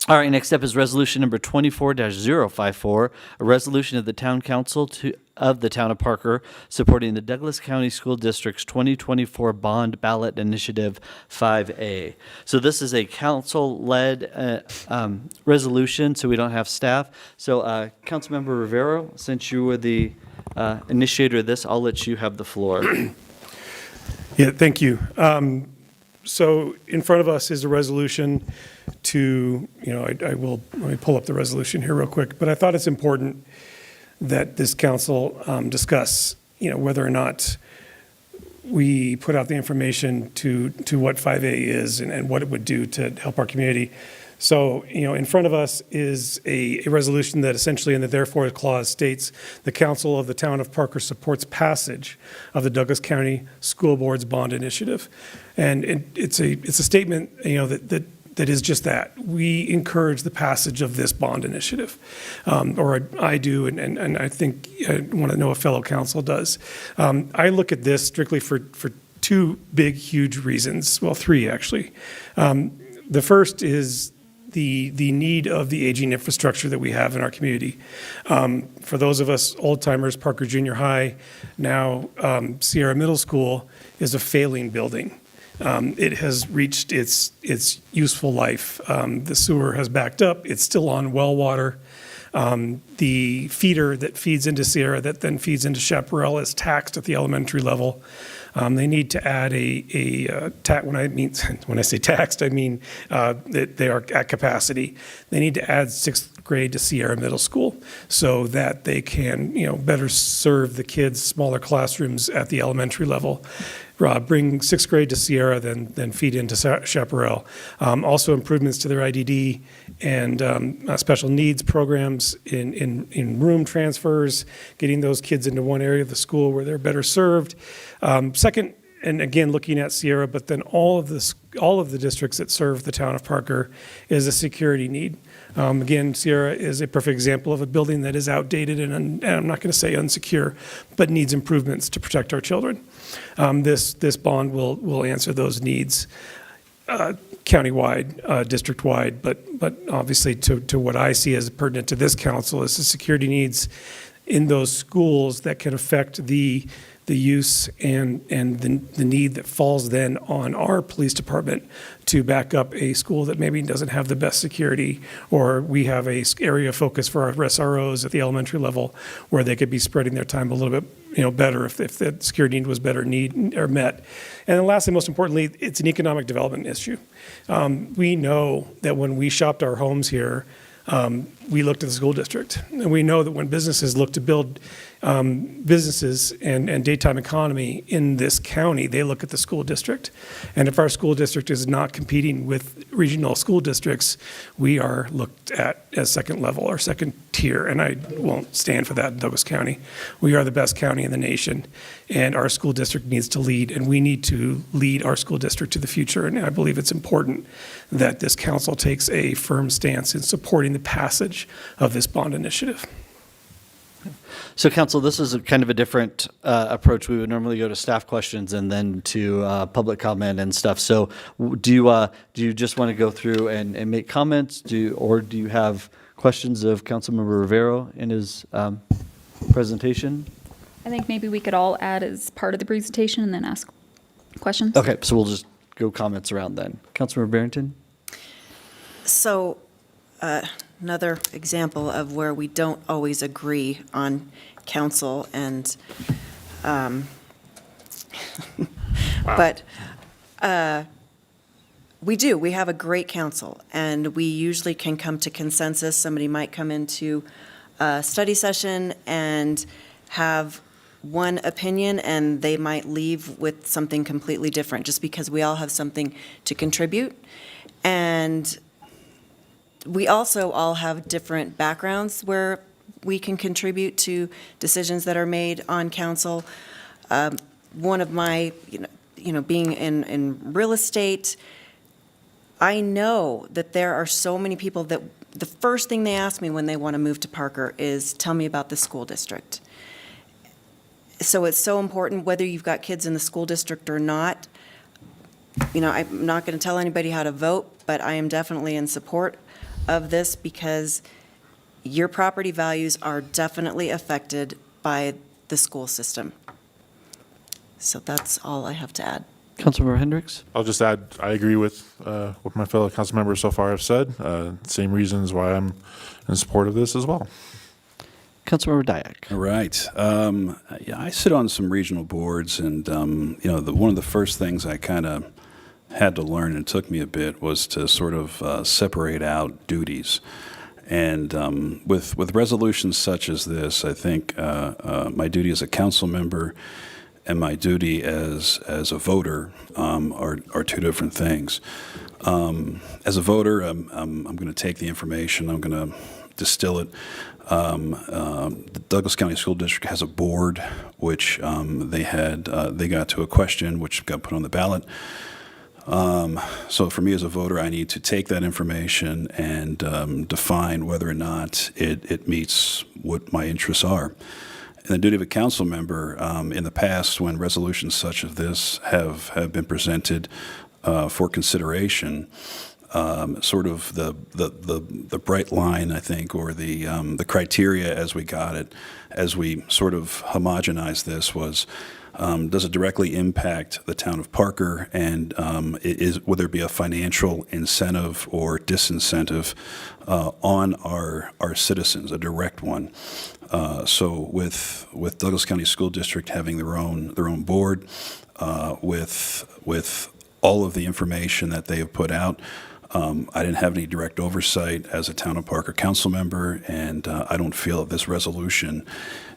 All right, next up is resolution number 24-054, a resolution of the Town Council of the Town of Parker supporting the Douglas County School District's 2024 Bond Ballot Initiative 5A. So this is a council-led resolution, so we don't have staff. So Councilmember Rivera, since you were the initiator of this, I'll let you have the floor. Yeah, thank you. So in front of us is a resolution to, let me pull up the resolution here real quick, but I thought it's important that this council discuss, whether or not we put out the information to what 5A is and what it would do to help our community. So, in front of us is a resolution that essentially in the therefore clause states the council of the town of Parker supports passage of the Douglas County School Board's bond initiative. And it's a statement, that is just that. We encourage the passage of this bond initiative, or I do, and I think I want to know if fellow council does. I look at this strictly for two big, huge reasons. Well, three actually. The first is the need of the aging infrastructure that we have in our community. For those of us old timers, Parker Junior High, now Sierra Middle School is a failing building. It has reached its useful life. The sewer has backed up. It's still on well water. The feeder that feeds into Sierra, that then feeds into Chaparral, is taxed at the elementary level. They need to add when I say taxed, I mean that they are at capacity. They need to add sixth grade to Sierra Middle School so that they can, better serve the kids, smaller classrooms at the elementary level. Bring sixth grade to Sierra, then feed into Chaparral. Also improvements to their IDD and special needs programs in room transfers, getting those kids into one area of the school where they're better served. Second, and again, looking at Sierra, but then all of the districts that serve the town of Parker is a security need. Again, Sierra is a perfect example of a building that is outdated and I'm not going to say unsecure, but needs improvements to protect our children. This bond will answer those needs countywide, district-wide, but obviously to what I see as pertinent to this council is the security needs in those schools that can affect the use and the need that falls then on our police department to back up a school that maybe doesn't have the best security, or we have a area of focus for our SROs at the elementary level where they could be spreading their time a little bit better if the security need was better met. And then lastly, most importantly, it's an economic development issue. We know that when we shopped our homes here, we looked at the school district, and we know that when businesses look to build businesses and daytime economy in this county, they look at the school district. And if our school district is not competing with regional school districts, we are looked at as second level or second tier, and I won't stand for that in Douglas County. We are the best county in the nation, and our school district needs to lead, and we need to lead our school district to the future. And I believe it's important that this council takes a firm stance in supporting the passage of this bond initiative. So, Council, this is kind of a different approach. We would normally go to staff questions and then to public comment and stuff. So, do you just want to go through and make comments, or do you have questions of Councilmember Rivera in his presentation? I think maybe we could all add as part of the presentation and then ask questions. Okay, so we'll just go comments around then. Councilmember Barrington? So, another example of where we don't always agree on council and, but we have a great council, and we usually can come to consensus. Somebody might come into a study session and have one opinion, and they might leave with something completely different, just because we all have something to contribute. And we also all have different backgrounds where we can contribute to decisions that are made on council. One of my being in real estate, I know that there are so many people that the first thing they ask me when they want to move to Parker is, tell me about the school district. So it's so important, whether you've got kids in the school district or not. I'm not going to tell anybody how to vote, but I am definitely in support of this because your property values are definitely affected by the school system. So that's all I have to add. Councilmember Hendricks? I'll just add, I agree with what my fellow council members so far have said. Same reasons why I'm in support of this as well. Councilmember Dyak? All right. Yeah, I sit on some regional boards, and one of the first things I kind of had to learn, and it took me a bit, was to sort of separate out duties. And with resolutions such as this, I think my duty as a council member and my duty as a voter are two different things. As a voter, I'm going to take the information, I'm going to distill it. The Douglas County School District has a board, which they got to a question, which got put on the ballot. So for me as a voter, I need to take that information and define whether or not it meets what my interests are. And the duty of a council member, in the past, when resolutions such as this have been presented for consideration, sort of the bright line, I think, or the criteria as we got it, as we sort of homogenized this was, does it directly impact the town of Parker, and would there be a financial incentive or disincentive on our citizens, a direct one? So with Douglas County School District having their own board, with all of the information that they have put out, I didn't have any direct oversight as a Town of Parker council member, and I don't feel that this resolution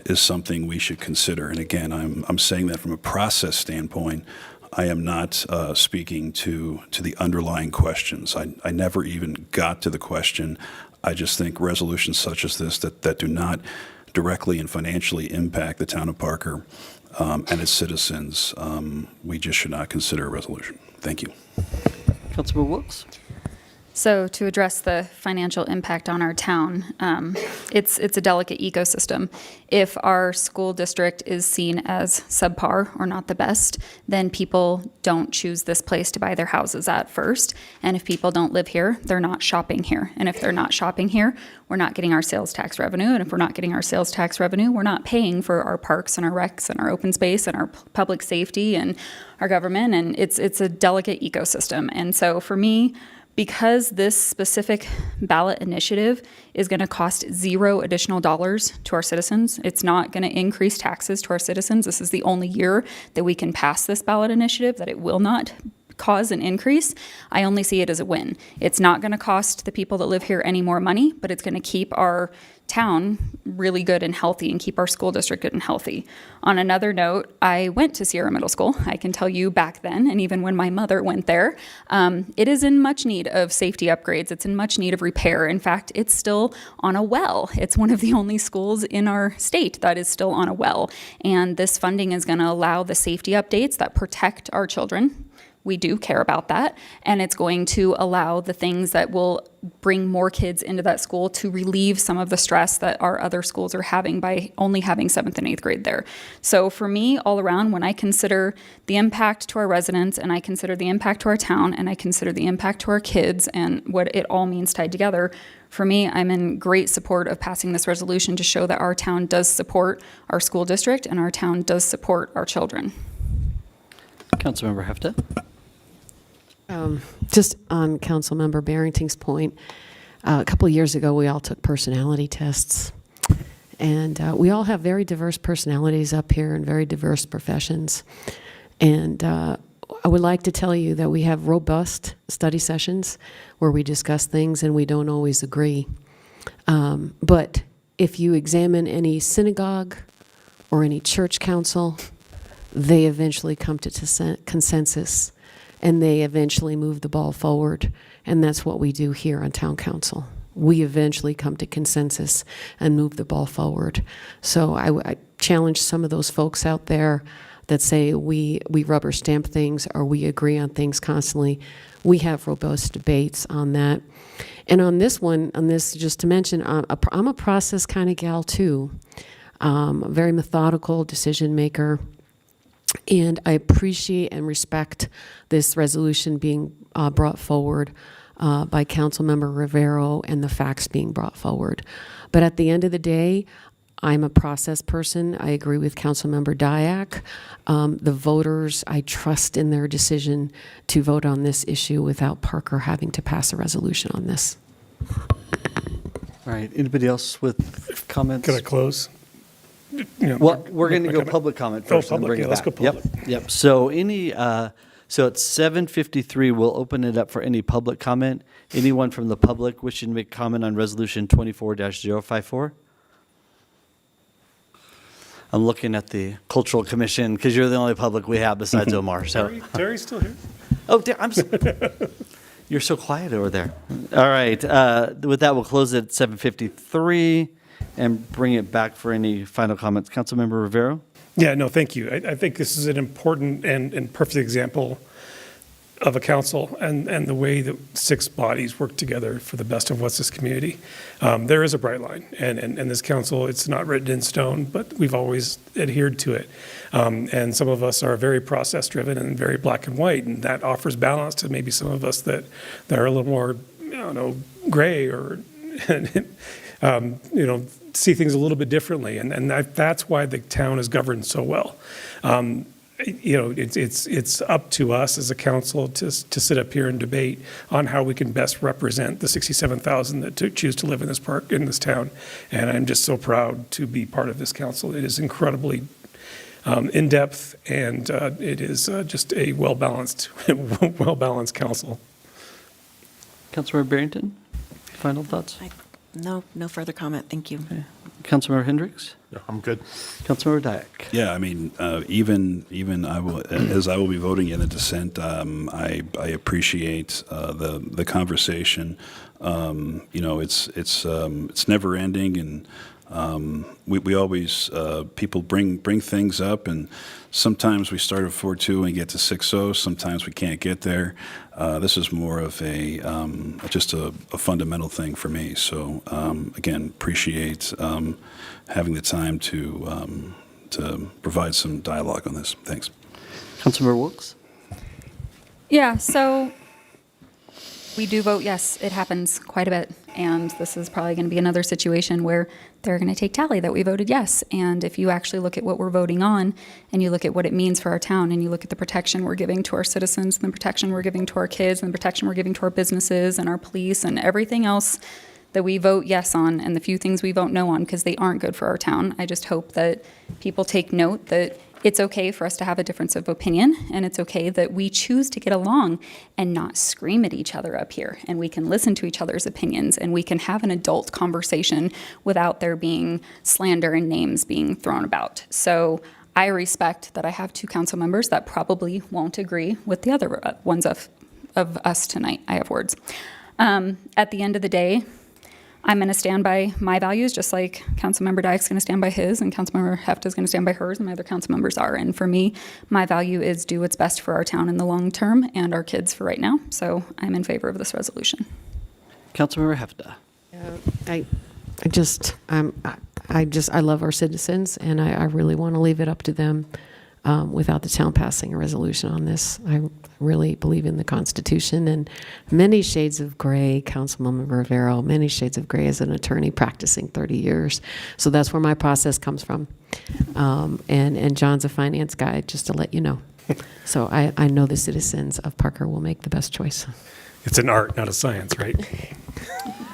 is something we should consider. And again, I'm saying that from a process standpoint. I am not speaking to the underlying questions. I never even got to the question. I just think resolutions such as this that do not directly and financially impact the Town of Parker and its citizens, we just should not consider a resolution. Thank you. Councilmember Wilkes? So to address the financial impact on our town, it's a delicate ecosystem. If our school district is seen as subpar or not the best, then people don't choose this place to buy their houses at first. And if people don't live here, they're not shopping here. And if they're not shopping here, we're not getting our sales tax revenue. And if we're not getting our sales tax revenue, we're not paying for our parks and our recs and our open space and our public safety and our government. And it's a delicate ecosystem. And so for me, because this specific ballot initiative is going to cost $0 additional dollars to our citizens, it's not going to increase taxes to our citizens. This is the only year that we can pass this ballot initiative that it will not cause an increase. I only see it as a win. It's not going to cost the people that live here any more money, but it's going to keep our town really good and healthy and keep our school district good and healthy. On another note, I went to Sierra Middle School. I can tell you back then, and even when my mother went there, it is in much need of safety upgrades. It's in much need of repair. In fact, it's still on a well. It's one of the only schools in our state that is still on a well. And this funding is going to allow the safety updates that protect our children. We do care about that, and it's going to allow the things that will bring more kids into that school to relieve some of the stress that our other schools are having by only having 7th and 8th grade there. So for me, all around, when I consider the impact to our residents, and I consider the impact to our town, and I consider the impact to our kids and what it all means tied together, for me, I'm in great support of passing this resolution to show that our town does support our school district and our town does support our children. Councilmember Hefta? Just on Councilmember Barrington's point, a couple of years ago, we all took personality tests. And we all have very diverse personalities up here and very diverse professions. And I would like to tell you that we have robust study sessions where we discuss things and we don't always agree. But if you examine any synagogue or any church council, they eventually come to consensus. And they eventually move the ball forward. And that's what we do here on Town Council. We eventually come to consensus and move the ball forward. So I challenge some of those folks out there that say we rubber stamp things or we agree on things constantly. We have robust debates on that. And on this one, just to mention, I'm a process kind of gal too. A very methodical decision maker. And I appreciate and respect this resolution being brought forward by Councilmember Rivero and the facts being brought forward. But at the end of the day, I'm a process person. I agree with Councilmember Dyak. The voters, I trust in their decision to vote on this issue without Parker having to pass a resolution on this. All right, anybody else with comments? Can I close? You know, Well, we're going to go comment? public comment Oh, first. and public, bring it yeah, let's back. go public. Yep. So so it's 7:53. We'll open it up for any public comment. Anyone from the public wishing to make comment on Resolution 24-054? I'm looking at the Cultural Commission because you're the only public we have besides Omar. So, Terry's still here? oh, you're so quiet over there. All right. With that, we'll close it at 7:53 and bring it back for any final comments. Councilmember Rivero? Yeah, no, thank you. I think this is an important and perfect example of a council and the way that 6 bodies work together for the best of West This community. There is a bright line, and this council, it's not written in stone, but we've always adhered to it. And some of us are very process-driven and very black and white, and that offers balance to maybe some of us that are a little more, gray or, see things a little bit differently. And that's why the town is governed so well. It's up to us as a council to sit up here and debate on how we can best represent the 67,000 that choose to live in this town. And I'm just so proud to be part of this council. It is incredibly in-depth, and it is just a well-balanced council. Councilmember Barrington, final thoughts? No further comment. Thank you. Councilmember Hendricks? Yeah, I'm good. Councilmember Dyak? Yeah, I mean, even I will, as I will be voting in the dissent, I appreciate the conversation. It's never ending, and we always people bring things up, and sometimes we start at 4-2 and get to 6-0. Sometimes we can't get there. This is more of just a fundamental thing for me. So again, appreciate having the time to provide some dialogue on this. Thanks. Councilmember Wilkes? Yeah, so we do vote yes. It happens quite a bit. And this is probably going to be another situation where they're going to take tally that we voted yes. And if you actually look at what we're voting on and you look at what it means for our town and you look at the protection we're giving to our citizens and the protection we're giving to our kids and the protection we're giving to our businesses and our police and everything else that we vote yes on and the few things we vote no on because they aren't good for our town, I just hope that people take note that it's okay for us to have a difference of opinion, and it's okay that we choose to get along and not scream at each other up here, and we can listen to each other's opinions, and we can have an adult conversation without there being slander and names being thrown about. So I respect that I have 2 council members that probably won't agree with the other ones of us tonight. I have words. At the end of the day, I'm going to stand by my values, just like Councilmember Dyke's going to stand by his, and Councilmember Hefta is going to stand by hers, and my other council members are. And for me, my value is do what's best for our town in the long term and our kids for right now. So I'm in favor of this resolution. Councilmember Hefta? I love our citizens, and I really want to leave it up to them without the town passing a resolution on this. I really believe in the Constitution, and many shades of gray, Councilmember Rivero, many shades of gray as an attorney practicing 30 years. So that's where my process comes from. And John's a finance guy, just to let you know. So I know the citizens of Parker will make the best choice. It's an art, not a science, right?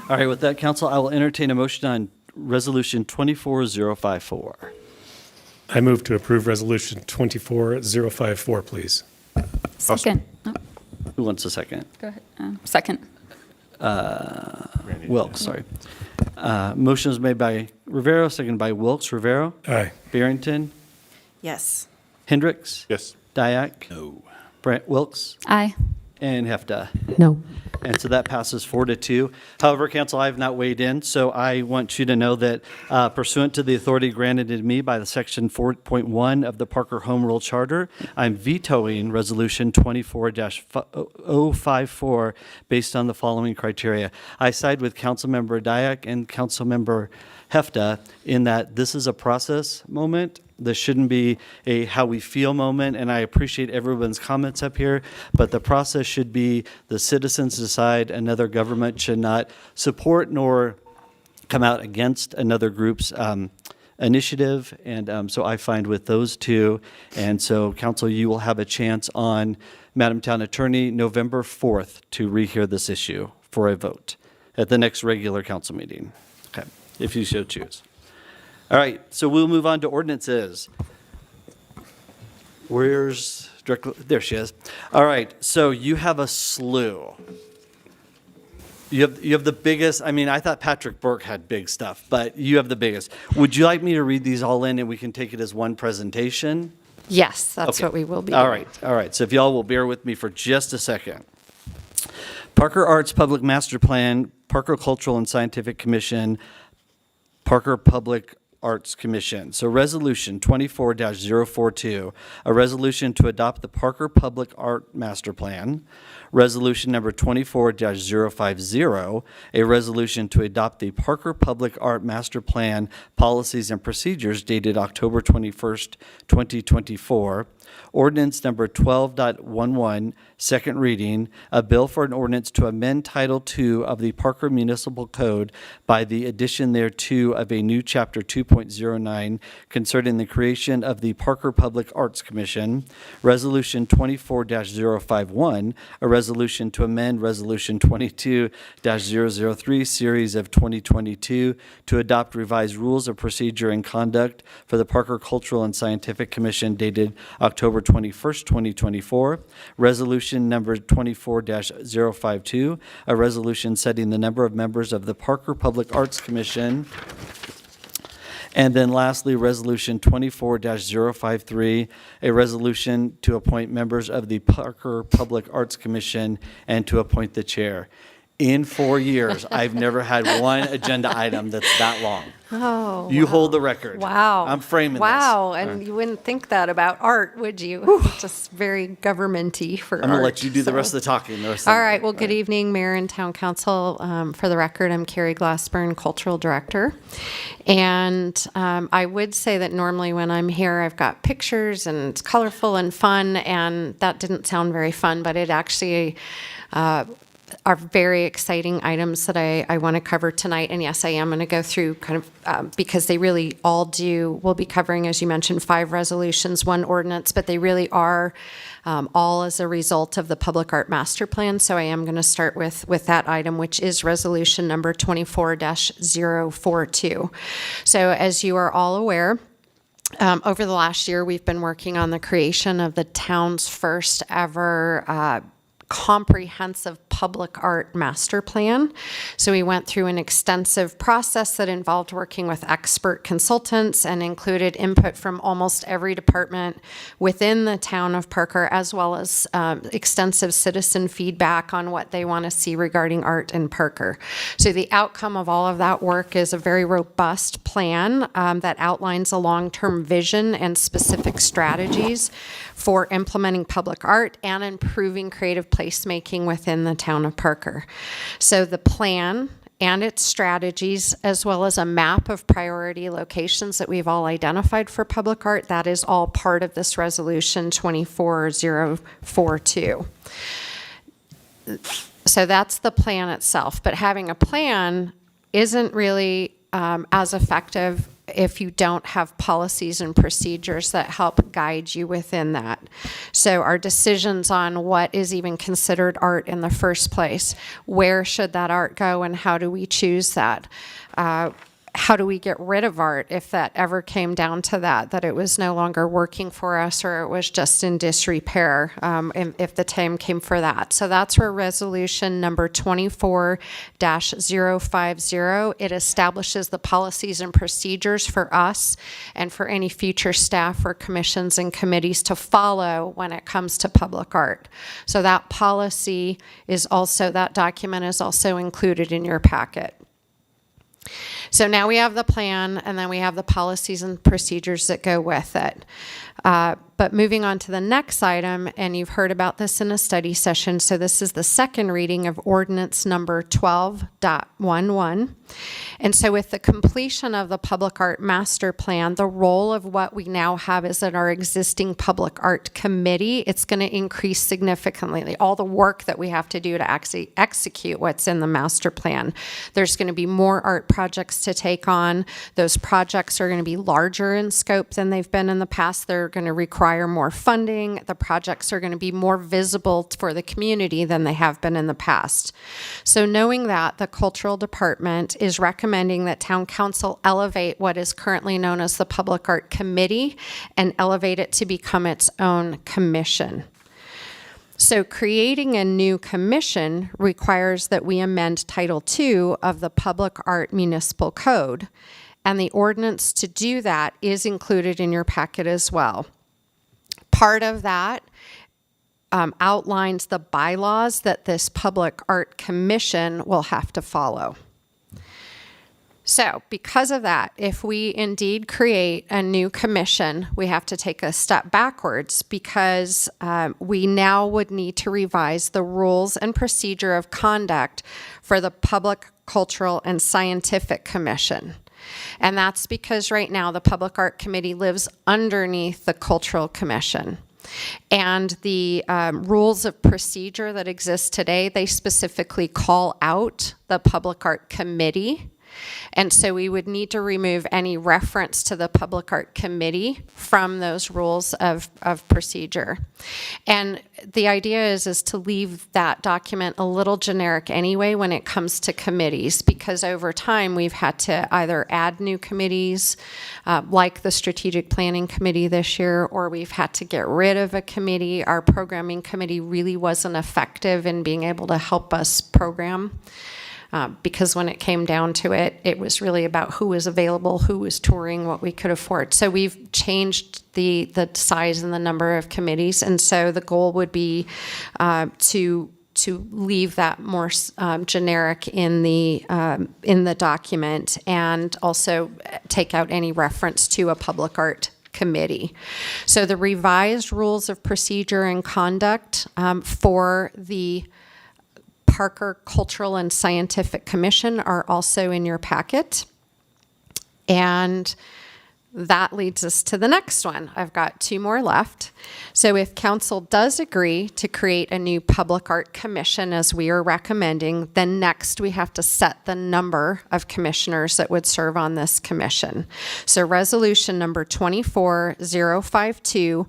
All right, with that, council, I will entertain a motion on Resolution 24054. I move to approve Resolution 24054, please. Second. Oh, Who wants a second? go ahead. Second. Wilkes, sorry. Motion is made by Rivero, seconded by Wilkes. Rivero? Aye. Barrington? Yes. Hendricks? Yes. Dyak? No. Wilkes? Aye. And Hefta. No. And so that passes 4-2. However, council, I have not weighed in, so I want you to know that pursuant to the authority granted to me by the section 4.1 of the Parker Home Rule Charter, I'm vetoing Resolution 24-054 based on the following criteria. I side with Councilmember Dyak and Councilmember Hefta in that this is a process moment. This shouldn't be a how we feel moment, and I appreciate everyone's comments up here, but the process should be the citizens decide. Another government should not support nor come out against another group's initiative, and so I find with those two. And so, council, you will have a chance on, Madam Town Attorney, November 4th to rehear this issue for a vote at the next regular council meeting, okay, if you so choose. All right, so we'll move on to ordinances. Where's, there she is. All right, so you have a slew. You have the biggest, I mean, I thought Patrick Burke had big stuff, but you have the biggest. Would you like me to read these all in and we can take it as one presentation? Yes, that's Okay. what we will be All doing. right. So if y'all will bear with me for just a second. Parker Arts Public Master Plan, Parker Cultural and Scientific Commission, Parker Public Arts Commission. So Resolution 24-042, a resolution to adopt the Parker Public Art Master Plan. Resolution number 24-050, a resolution to adopt the Parker Public Art Master Plan policies and procedures dated October 21st, 2024. Ordinance number 12.11, second reading, a bill for an ordinance to amend Title II of the Parker Municipal Code by the addition thereto of a new Chapter 2.09 concerning the creation of the Parker Public Arts Commission. Resolution 24-051, a resolution to amend Resolution 22-003, Series of 2022, to adopt revised rules of procedure and conduct for the Parker Cultural and Scientific Commission dated October 21st, 2024. Resolution number 24-052, a resolution setting the number of members of the Parker Public Arts Commission. And then lastly, Resolution 24-053, a resolution to appoint members of the Parker Public Arts Commission and to appoint the chair. In 4 years, I've never had one agenda item that's that long. Oh, You hold the record. wow. I'm framing this. Wow, and you wouldn't think that about art, would you? Just very governmenty for art. I'm going to let you do the so. rest of the talking. The rest of All the right. night. Well, good evening, Mayor and Town Council. For the record, I'm Carrie Glassburn, Cultural Director. And I would say that normally when I'm here, I've got pictures and it's colorful and fun. And that didn't sound very fun, but it actually are very exciting items that I want to cover tonight. And yes, I am going to go through kind of, because they really all do, we'll be covering, as you mentioned, 5 resolutions, 1 ordinance, but they really are all as a result of the Public Art Master Plan. So I am going to start with that item, which is resolution number 24-042. So as you are all aware, over the last year, we've been working on the creation of the town's first ever comprehensive public art master plan. So we went through an extensive process that involved working with expert consultants and included input from almost every department within the town of Parker, as well as extensive citizen feedback on what they want to see regarding art in Parker. So the outcome of all of that work is a very robust plan that outlines a long-term vision and specific strategies for implementing public art and improving creative placemaking within the town of Parker. So the plan and its strategies, as well as a map of priority locations that we've all identified for public art, that is all part of this resolution 24-042. So that's the plan itself. But having a plan isn't really as effective if you don't have policies and procedures that help guide you within that. So our decisions on what is even considered art in the first place, where should that art go and how do we choose that? how do we get rid of art if that ever came down to that it was no longer working for us or it was just in disrepair, if the time came for that. So that's where resolution number 24-050, it establishes the policies and procedures for us and for any future staff or commissions and committees to follow when it comes to public art. So that policy is also, that document is also included in your packet. So now we have the plan, and then we have the policies and procedures that go with it. But moving on to the next item, and you've heard about this in a study session, so this is the second reading of ordinance number 12.11. And so with the completion of the public art master plan, the role of what we now have is that our existing public art committee, it's going to increase significantly. All the work that we have to do to actually execute what's in the master plan. There's going to be more art projects to take on. Those projects are going to be larger in scope than they've been in the past. They're going to require more funding. The projects are going to be more visible for the community than they have been in the past. So knowing that, the Cultural Department is recommending that Town Council elevate what is currently known as the Public Art Committee and elevate it to become its own commission. So creating a new commission requires that we amend Title II of the Public Art Municipal Code, and the ordinance to do that is included in your packet as well. Part of that outlines the bylaws that this Public Art Commission will have to follow. So because of that, if we indeed create a new commission, we have to take a step backwards because we now would need to revise the rules and procedure of conduct for the Public, Cultural, and Scientific Commission. And that's because right now the Public Art Committee lives underneath the Cultural Commission. And the rules of procedure that exist today, they specifically call out the Public Art Committee. And so we would need to remove any reference to the Public Art Committee from those rules of procedure. And the idea is to leave that document a little generic anyway when it comes to committees, because over time we've had to either add new committees, like the Strategic Planning Committee this year, or we've had to get rid of a committee. Our programming committee really wasn't effective in being able to help us program. Because when it came down to it, it was really about who was available, who was touring, what we could afford. So we've changed the size and the number of committees, and so the goal would be to leave that more generic in the document, and also take out any reference to a public art committee. So the revised rules of procedure and conduct for the Parker Cultural and Scientific Commission are also in your packet. And that leads us to the next one. I've got two more left. So if council does agree to create a new Public Art Commission as we are recommending, then next we have to set the number of commissioners that would serve on this commission. So resolution number 24052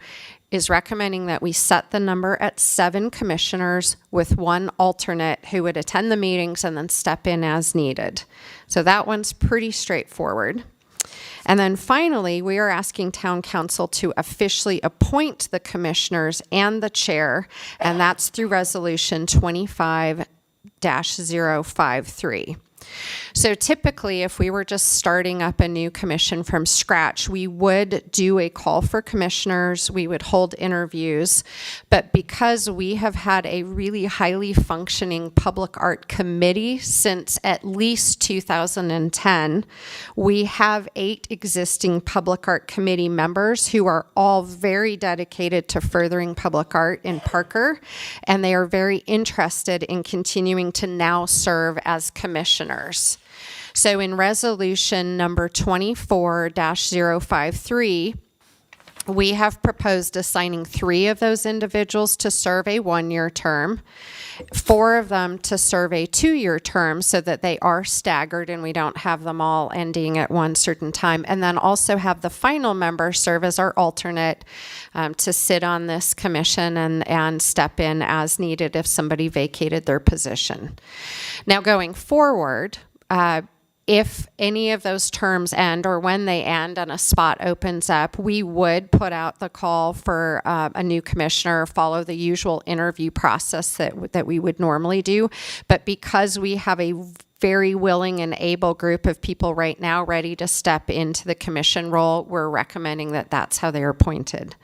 is recommending that we set the number at 7 commissioners with 1 alternate who would attend the meetings and then step in as needed. So that one's pretty straightforward. And then finally, we are asking Town Council to officially appoint the commissioners and the chair, and that's through Resolution 25-053. So typically, if we were just starting up a new commission from scratch, we would do a call for commissioners, we would hold interviews, but because we have had a really highly functioning public art committee since at least 2010, we have 8 existing public art committee members who are all very dedicated to furthering public art in Parker, and they are very interested in continuing to now serve as commissioners. So in resolution number 24-053, we have proposed assigning 3 of those individuals to serve a 1-year term, 4 of them to serve a 2-year term so that they are staggered and we don't have them all ending at one certain time, and then also have the final member serve as our alternate to sit on this commission and step in as needed if somebody vacated their position. Now going forward, if any of those terms end or when they end and a spot opens up, we would put out the call for a new commissioner, follow the usual interview process that we would normally do. But because we have a very willing and able group of people right now ready to step into the commission role, we're recommending that that's how they're appointed.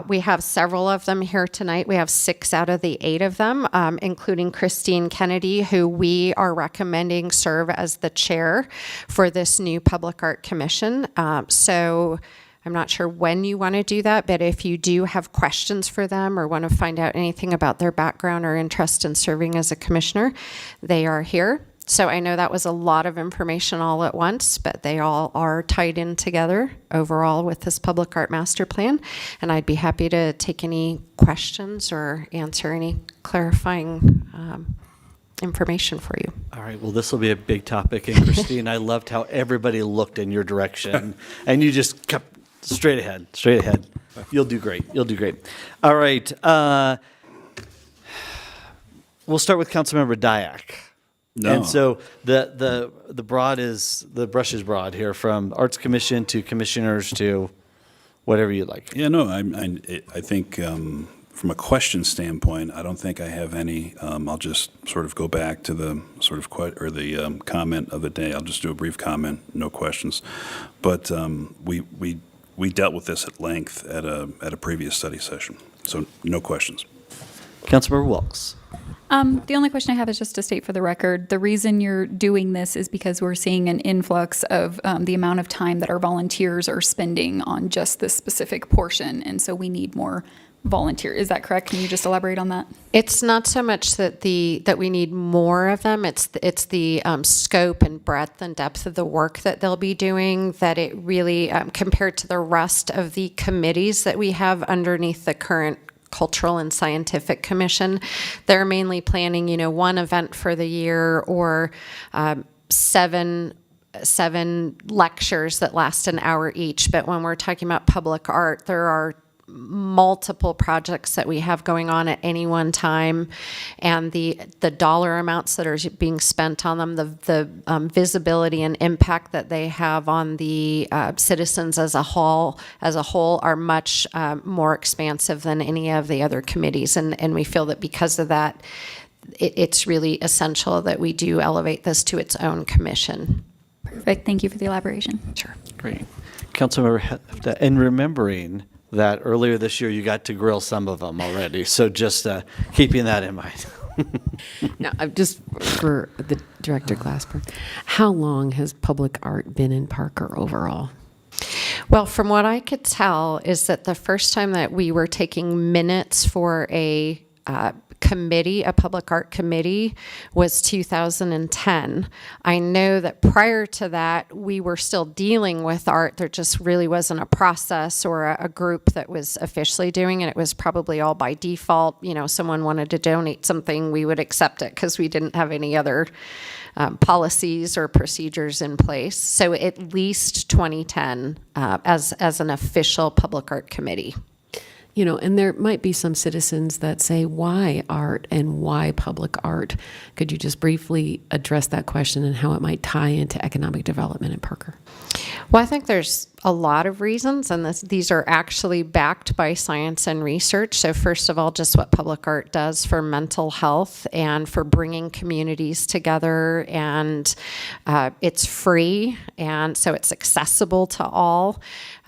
We have several of them here tonight. We have 6 out of the 8 of them, including Christine Kennedy, who we are recommending serve as the chair for this new Public Art Commission. So I'm not sure when you want to do that, but if you do have questions for them or want to find out anything about their background or interest in serving as a commissioner, they are here. So I know that was a lot of information all at once, but they all are tied in together overall with this Public Art Master Plan. And I'd be happy to take any questions or answer any clarifying information for you. All right, well, this will be a big topic. And Christine, I loved how everybody looked in your direction, and you just kept straight ahead, straight ahead. You'll do great. You'll do great. All right. We'll start with Councilmember Dyak. No. And so the brush is broad here, from Arts Commission to commissioners to whatever you like. Yeah, no, I think from a question standpoint, I don't think I have any. I'll just sort of go back to the sort of the comment of the day. I'll just do a brief comment, no questions. But we dealt with this at length at a previous study session, so no questions. Councilmember Wilkes. The only question I have is just to state for the record, the reason you're doing this is because we're seeing an influx of the amount of time that our volunteers are spending on just this specific portion, and so we need more volunteer. Is that correct? Can you just elaborate on that? It's not so much that we need more of them. It's the scope and breadth and depth of the work that they'll be doing, that it really, compared to the rest of the committees that we have underneath the current Cultural and Scientific Commission, they're mainly planning, one event for the year or seven lectures that last an hour each. But when we're talking about public art, there are multiple projects that we have going on at any one time, and the dollar amounts that are being spent on them, the visibility and impact that they have on the citizens as a whole are much more expansive than any of the other committees, and we feel that because of that, it's really essential that we do elevate this to its own commission. Perfect. Thank you for the elaboration. Sure. Great. Councilmember Hefta, and remembering that earlier this year you got to grill some of them already, so just keeping that in mind. Now, just for the Director Glassberg, how long has public art been in Parker overall? Well, from what I could tell is that the first time that we were taking minutes for a public art committee, was 2010. I know that prior to that, we were still dealing with art. There just really wasn't a process or a group that was officially doing it. It was probably all by default. Someone wanted to donate something, we would accept it because we didn't have any other policies or procedures in place. So at least 2010 as an official public art committee. And there might be some citizens that say, why art and why public art? Could you just briefly address that question and how it might tie into economic development in Parker? Well, I think there's a lot of reasons, and these are actually backed by science and research. So first of all, just what public art does for mental health and for bringing communities together, and it's free, and so it's accessible to all.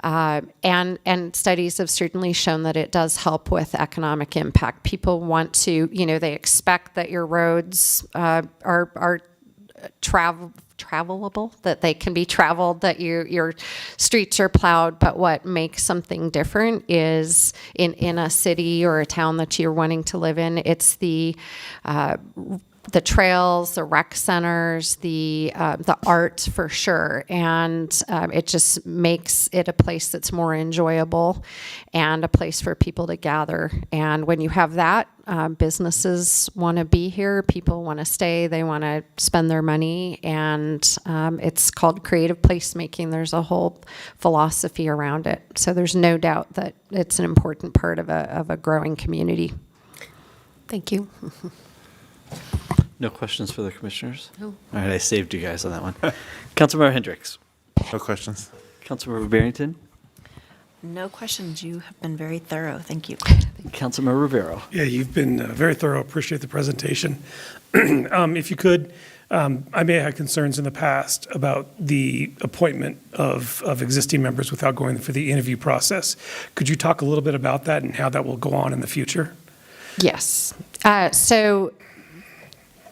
And studies have certainly shown that it does help with economic impact. People want to, they expect that your roads are travelable, that they can be traveled, that your streets are plowed. But what makes something different is in a city or a town that you're wanting to live in, it's the trails, the rec centers, the art for sure, and it just makes it a place that's more enjoyable and a place for people to gather. And when you have that, businesses want to be here, people want to stay, they want to spend their money, and it's called creative placemaking. There's a whole philosophy around it, so there's no doubt that it's an important part of a growing community. Thank you. No questions for the commissioners? No. All right, I saved you guys on that one. Councilmember Hendricks. No questions. Councilmember Barrington. No questions. You have been very thorough. Thank you. Councilmember Rivero. Yeah, you've been very thorough. Appreciate the presentation. If you could, I may have had concerns in the past about the appointment of existing members without going through the interview process. Could you talk a little bit about that and how that will go on in the future? Yes. So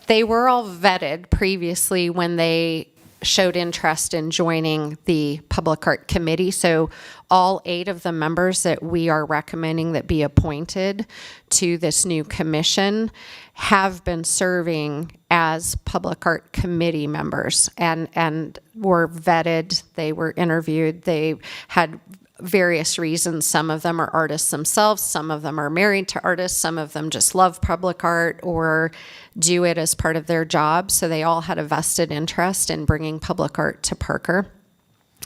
they were all vetted previously when they showed interest in joining the Public Art Committee. So all 8 of the members that we are recommending that be appointed to this new commission have been serving as Public Art Committee members and were vetted. They were interviewed. They had various reasons. Some of them are artists themselves. Some of them are married to artists. Some of them just love public art or do it as part of their job. So they all had a vested interest in bringing public art to Parker.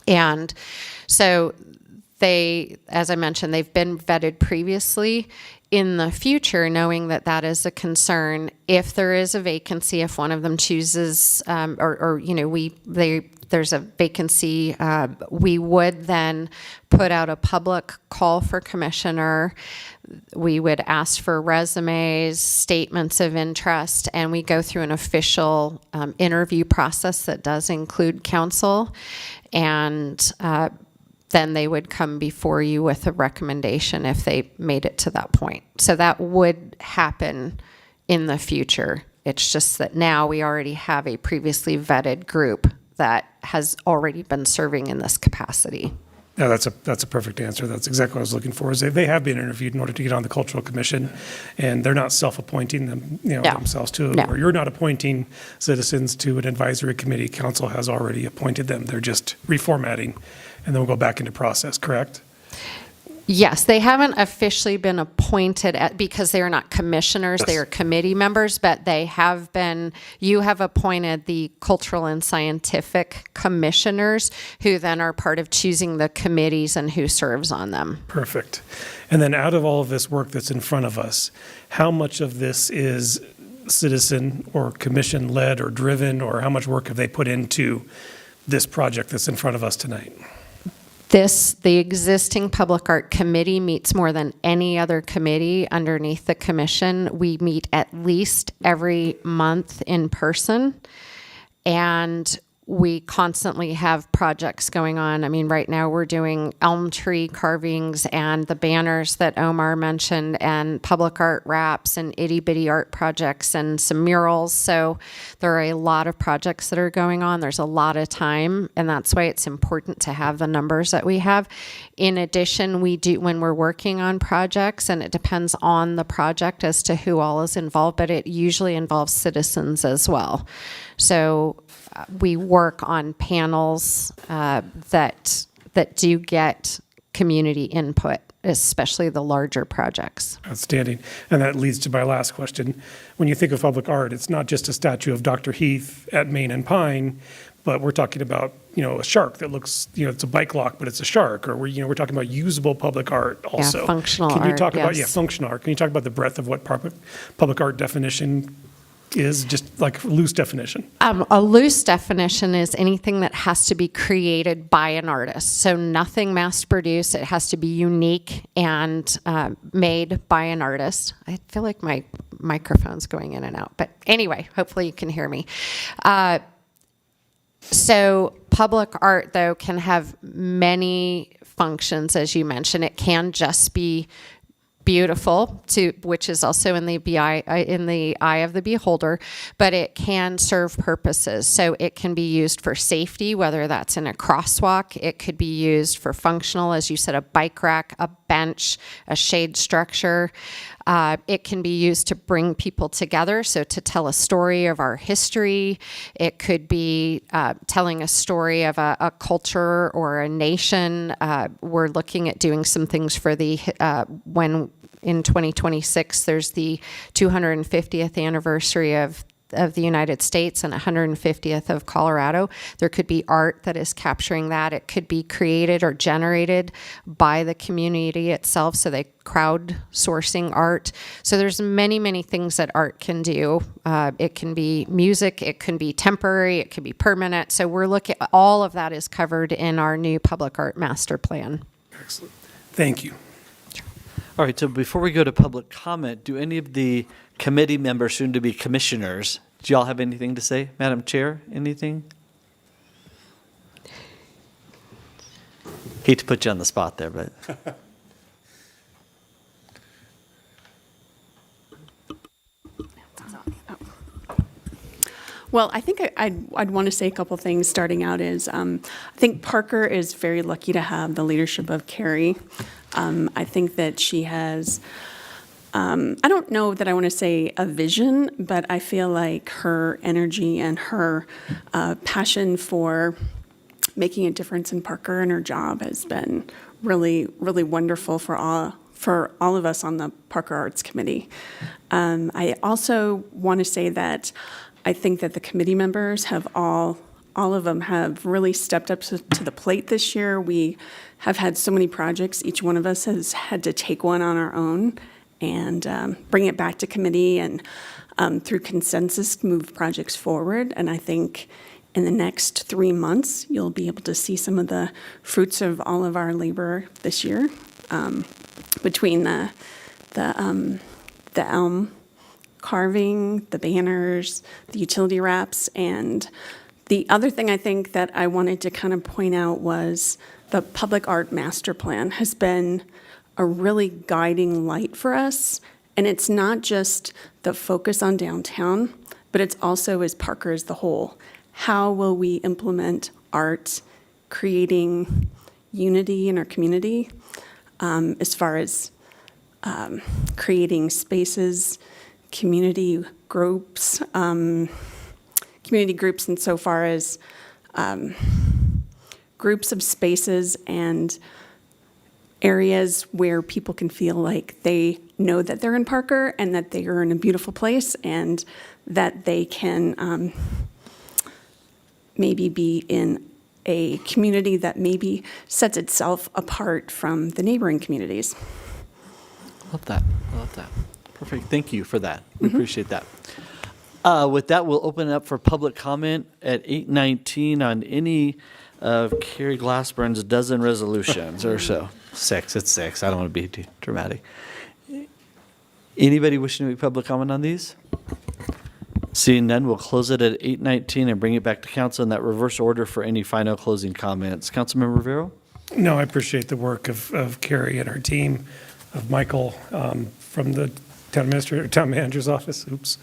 And so they, as I mentioned, they've been vetted previously. In the future, knowing that that is a concern, if there is a vacancy, if one of them chooses, there's a vacancy, we would then put out a public call for commissioner. We would ask for resumes, statements of interest, and we go through an official interview process that does include council. And then they would come before you with a recommendation if they made it to that point. So that would happen in the future. It's just that now we already have a previously vetted group that has already been serving in this capacity. Yeah, that's a perfect answer. That's exactly what I was looking for. Is they have been interviewed in order to get on the Cultural Commission, and they're not self-appointing them, themselves to. No. Or you're not appointing citizens to an advisory committee. Council has already appointed them. They're just reformatting, and then we'll go back into process. Correct? Yes, they haven't officially been appointed because they are not commissioners, they are committee members, but they have been, you have appointed the cultural and scientific commissioners who then are part of choosing the committees and who serves on them. Perfect. And then out of all of this work that's in front of us, how much of this is citizen or commission led or driven, or how much work have they put into this project that's in front of us tonight? The existing Public Art Committee meets more than any other committee underneath the commission. We meet at least every month in person, and we constantly have projects going on. I mean, right now we're doing elm tree carvings and the banners that Omar mentioned, and public art wraps and itty bitty art projects and some murals. So there are a lot of projects that are going on. There's a lot of time, and that's why it's important to have the numbers that we have. In addition, we do, when we're working on projects, and it depends on the project as to who all is involved, but it usually involves citizens as well. So we work on panels that do get community input, especially the larger projects. Outstanding. And that leads to my last question. When you think of public art, it's not just a statue of Dr. Heath at Main and Pine, but we're talking about, a shark that looks, it's a bike lock, but it's a shark. Or we're talking about usable public art also. Yeah, functional Can you art, talk about, yes. functional art. Can you talk about the breadth of what public art definition is, just like loose definition? A loose definition is anything that has to be created by an artist. So nothing mass-produced. It has to be unique and made by an artist. I feel like my microphone's going in and out. But anyway, hopefully you can hear me. So public art, though, can have many functions, as you mentioned. It can just be beautiful, which is also in the eye of the beholder, but it can serve purposes. So it can be used for safety, whether that's in a crosswalk. It could be used for functional, as you said, a bike rack, a bench, a shade structure. It can be used to bring people together, so to tell a story of our history. It could be telling a story of a culture or a nation. We're looking at doing some things for when in 2026 there's the 250th anniversary of of the United States and 150th of Colorado. There could be art that is capturing that. It could be created or generated by the community itself, so they crowdsourcing art. So there's many, many things that art can do. It can be music, it can be temporary, it can be permanent. So we're looking, all of that is covered in our new public art master plan. Excellent. Thank you. All right, so before we go to public comment, do any of the committee members, soon to be commissioners, do y'all have anything to say? Madam Chair, anything? Hate to put you on the spot there, but. Well, I think I'd want to say a couple things starting out is I think Parker is very lucky to have the leadership of Carrie. I think that she has, I don't know that I want to say a vision, but I feel like her energy and her passion for making a difference in Parker and her job has been really, really wonderful for all of us on the Parker Arts Committee. I also want to say that I think that the committee members have all of them have really stepped up to the plate this year. We have had so many projects. Each one of us has had to take one on our own and bring it back to committee and through consensus move projects forward. And I think in the next 3 months, you'll be able to see some of the fruits of all of our labor this year between the elm carving, the banners, the utility wraps, and the other thing I think that I wanted to kind of point out was the public art master plan has been a really guiding light for us. And it's not just the focus on downtown, but it's also as Parker as the whole. How will we implement art, creating unity in our community, as far as creating spaces, community groups insofar as groups of spaces and areas where people can feel like they know that they're in Parker and that they are in a beautiful place and that they can maybe be in a community that maybe sets itself apart from the neighboring communities. Love that. Love that. Perfect. Thank you for that. We appreciate that. With that, we'll open it up for public comment at 8:19 on any of Carrie Glassburn's dozen resolutions or so. Six. It's six. I don't want to be too dramatic. Anybody wishing to make public comment on these? Seeing none, we'll close it at 8:19 and bring it back to council in that reverse order for any final closing comments. Councilmember Rivero? No, I appreciate the work of Carrie and her team, of Michael from the town manager's office. Oops.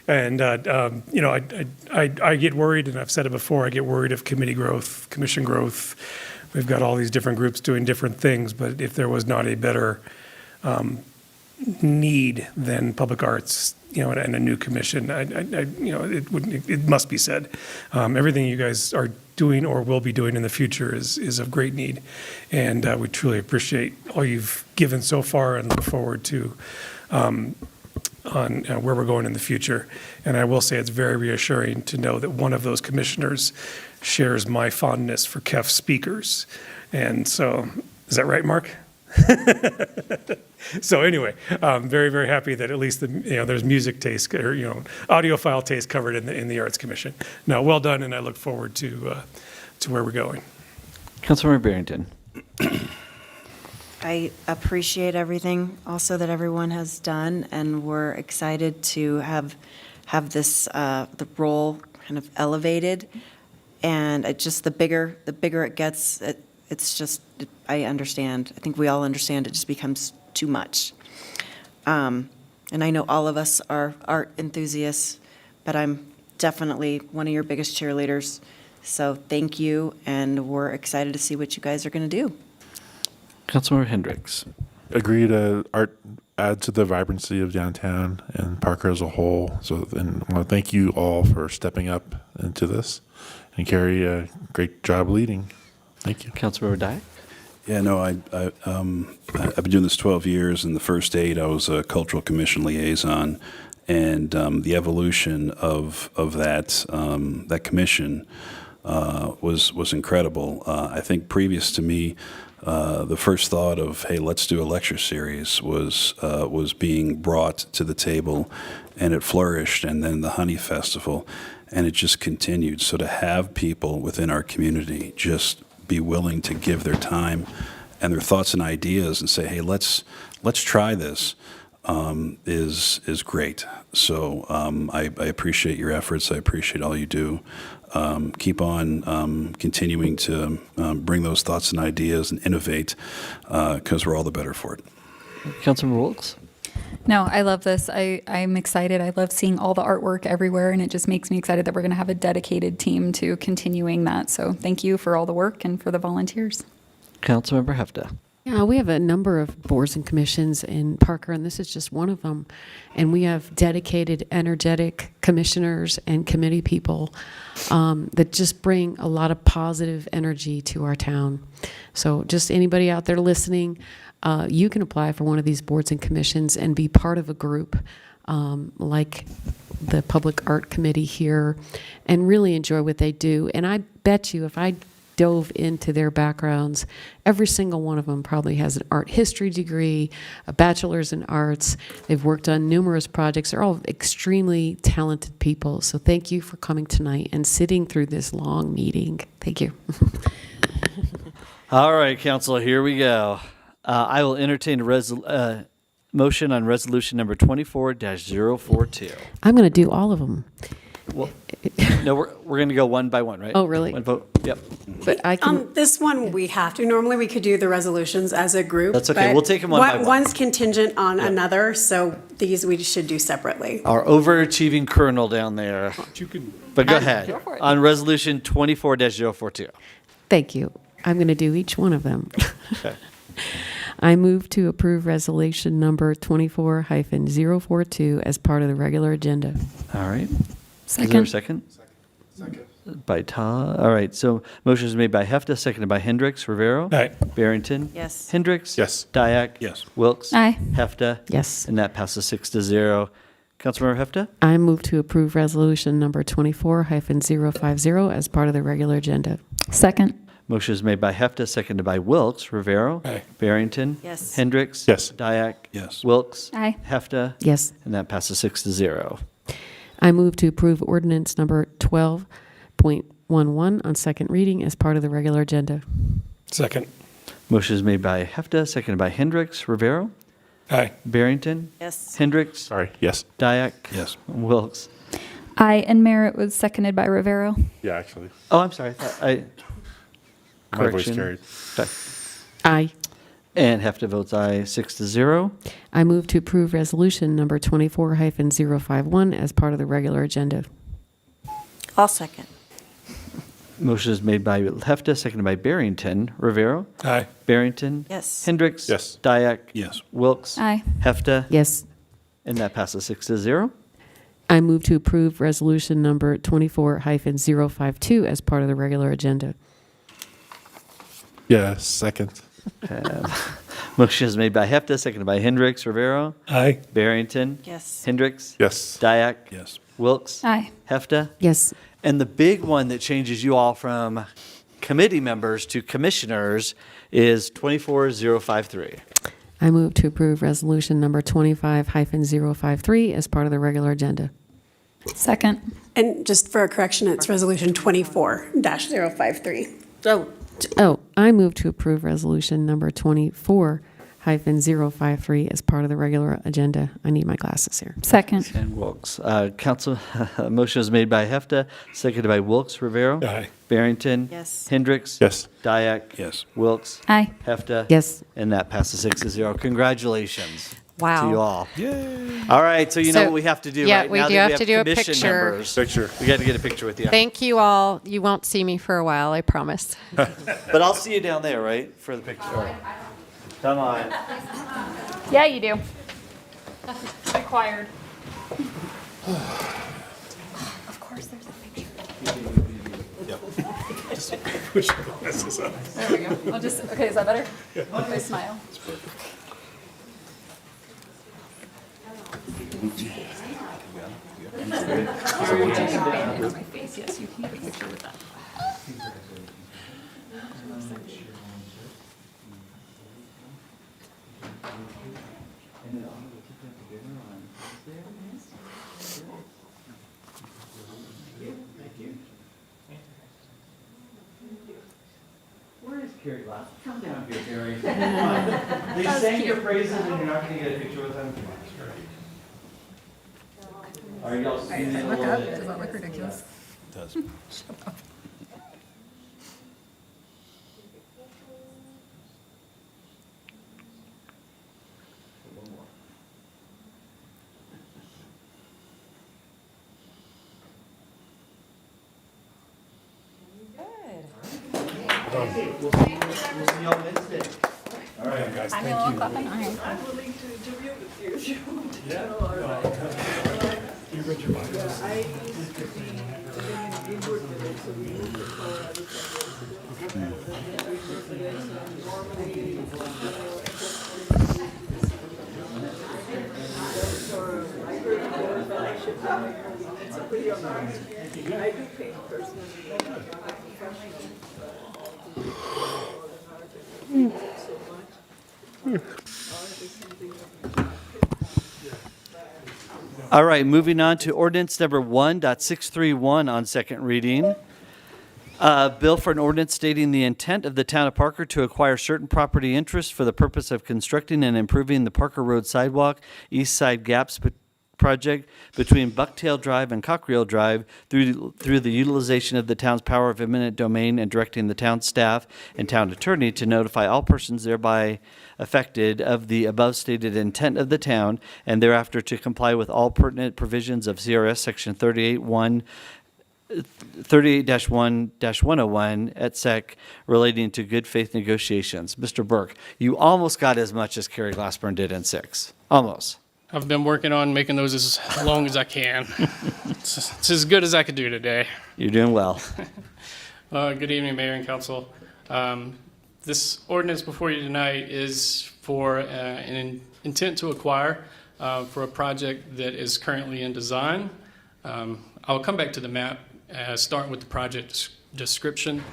And, you know, I get worried, and I've said it before, I get worried of committee growth, commission growth. We've got all these different groups doing different things, but if there was not a better need than public arts, you know, and a new commission, you know, it must be said. Everything you guys are doing or will be doing in the future is of great need. And we truly appreciate all you've given so far and look forward to on where we're going in the future. And I will say it's very reassuring to know that one of those commissioners shares my fondness for KEF speakers. And so, is that right, Mark? So anyway, I'm very, very happy that at least there's music taste or audiophile taste covered in the Arts Commission. No, well done, and I look forward to where we're going. Councilmember Barrington. I appreciate everything also that everyone has done, and we're excited to have this the role kind of elevated, and it just the bigger it gets, it's just I understand. I think we all understand. It just becomes too much, and I know all of us are art enthusiasts, but I'm definitely one of your biggest cheerleaders. So thank you, and we're excited to see what you guys are going to do. Councilmember Hendricks. Agreed. Art adds to the vibrancy of downtown and Parker as a whole. So, and I want to thank you all for stepping up into this. And Carrie, great job leading. Thank you. Councilmember Dyack. Yeah, no, I've been doing this 12 years. In the first 8, I was a cultural commission liaison, and the evolution of that commission was incredible. I think previous to me, the first thought of, hey, let's do a lecture series was being brought to the table, and it flourished, and then the Honey Festival, and it just continued. So to have people within our community just be willing to give their time and their thoughts and ideas and say, hey, let's try this, is great. So I appreciate your efforts. I appreciate all you do. Keep on continuing to bring those thoughts and ideas and innovate, because we're all the better for it. Councilmember Wilkes? No, I love this. I'm excited. I love seeing all the artwork everywhere, and it just makes me excited that we're going to have a dedicated team to continuing that. So thank you for all the work and for the volunteers. Councilmember Hefta? Yeah, we have a number of boards and commissions in Parker, and this is just one of them. And we have dedicated, energetic commissioners and committee people that just bring a lot of positive energy to our town. So just anybody out there listening, you can apply for one of these boards and commissions and be part of a group like the Public Art Committee here and really enjoy what they do. And I bet you if I dove into their backgrounds, every single one of them probably has an art history degree, a bachelor's in arts. They've worked on numerous projects. They're all extremely talented people. So thank you for coming tonight and sitting through this long meeting. Thank you. All right, council, here we go. I will entertain a motion on resolution number 24-042. I'm going to do all of them. Well, no, we're going to go one by one, right? Oh, really? One vote. Yep. But I can. This one we have to. Normally we could do the resolutions as a group. That's okay. but We'll take them one by one. One's contingent on another, so these we should do separately. Our overachieving colonel down there. But go ahead. Go for it. On resolution 24-042. Thank you. I'm going to do each one of them. Okay. I move to approve resolution number 24-042 as part of the regular agenda. All right. Second. Is there a second? Second. By Todd. All right. So motion is made by Hefta, seconded by Hendricks. Rivero. Aye. Barrington. Yes. Hendricks. Yes. Dyak. Yes. Wilkes. Aye. Hefta. Yes. And that passes 6-0. Councilmember Hefta. I move to approve resolution number 24-050 as part of the regular agenda. Second. Motion is made by Hefta, seconded by Wilkes. Rivero. Aye. Barrington. Yes. Hendricks. Yes. Dyak. Yes. Wilkes. Aye. Hefta. Yes. And that passes 6-0. I move to approve ordinance number 12.11 on second reading as part of the regular agenda. Second. Motion is made by Hefta, seconded by Hendricks. Rivero. Aye. Barrington. Yes. Hendricks. Sorry. Yes. Dyak. Yes. Wilkes. Aye, and Merritt was seconded by Rivero. Yeah, actually. Oh, I'm sorry. My voice Correction. carried. Okay. Aye. And Hefta votes aye, 6-0. I move to approve resolution number 24-051 as part of the regular agenda. I'll second. Motion is made by Hefta, seconded by Barrington. Rivero. Aye. Barrington. Yes. Hendricks. Yes. Dyak. Yes. Wilkes. Aye. Hefta. Yes. And that passes 6-0. I move to approve resolution number 24-052 as part of the regular agenda. Yeah, second. Motion is made by Hefta, seconded by Hendricks. Rivero. Aye. Barrington. Yes. Hendricks. Yes. Dyak. Yes. Wilkes. Aye. Hefta. Yes. And the big one that changes you all from committee members to commissioners is 24-053. I move to approve resolution number 25-053 as part of the regular agenda. Second. And just for a correction, it's resolution 24-053. Oh, I move to approve resolution number 24-053 as part of the regular agenda. I need my glasses here. Second. And Wilkes. Council, motion is made by Hefta, seconded by Wilkes. Rivero. Aye. Barrington. Yes. Hendricks. Yes. Dyak. Yes. Wilkes. Aye. Hefta. Yes. And that passes 6-0. Congratulations. Wow. To you all. All right, so you know So, what we have to do, yeah, right? we Now do that have to do a commission picture. members, We got to get a picture with you. Thank you all. You won't see me for a while, I promise. But I'll see you down there, right, for the picture. Come on. Yeah, you do. Required. Of course, there's a picture. Push your glasses up. There we go. I'll just, okay, is that better? Okay, smile. Where is Carrie Glass? Come down here, Carrie. Come on. They sang your praises and you're not going to get a picture with them? All right, y'all see me in a little bit. Does that look ridiculous? It does. We'll see y'all Wednesday. All right, guys, I'm thank you. I'm willing to interview with you if you want to. You read your bio. I used to be living in Greenwood Village, so we moved to Colorado 10 years ago. I do paint personally. All right, moving on to ordinance number 1.631 on second reading. Bill for an ordinance stating the intent of the town of Parker to acquire certain property interests for the purpose of constructing and improving the Parker Road sidewalk, east side gaps project between Bucktail Drive and Cockreel Drive through the utilization of the town's power of eminent domain and directing the town staff and town attorney to notify all persons thereby affected of the above stated intent of the town and thereafter to comply with all pertinent provisions of CRS section 38-1-101 et sec relating to good faith negotiations. Mr. Burke, you almost got as much as Carrie Glassburn did in 6. Almost. I've been working on making those as long as I can. It's as good as I could do today. You're doing well. Good evening, Mayor and Council. This ordinance before you tonight is for an intent to acquire for a project that is currently in design. I'll come back to the map, starting with the project description.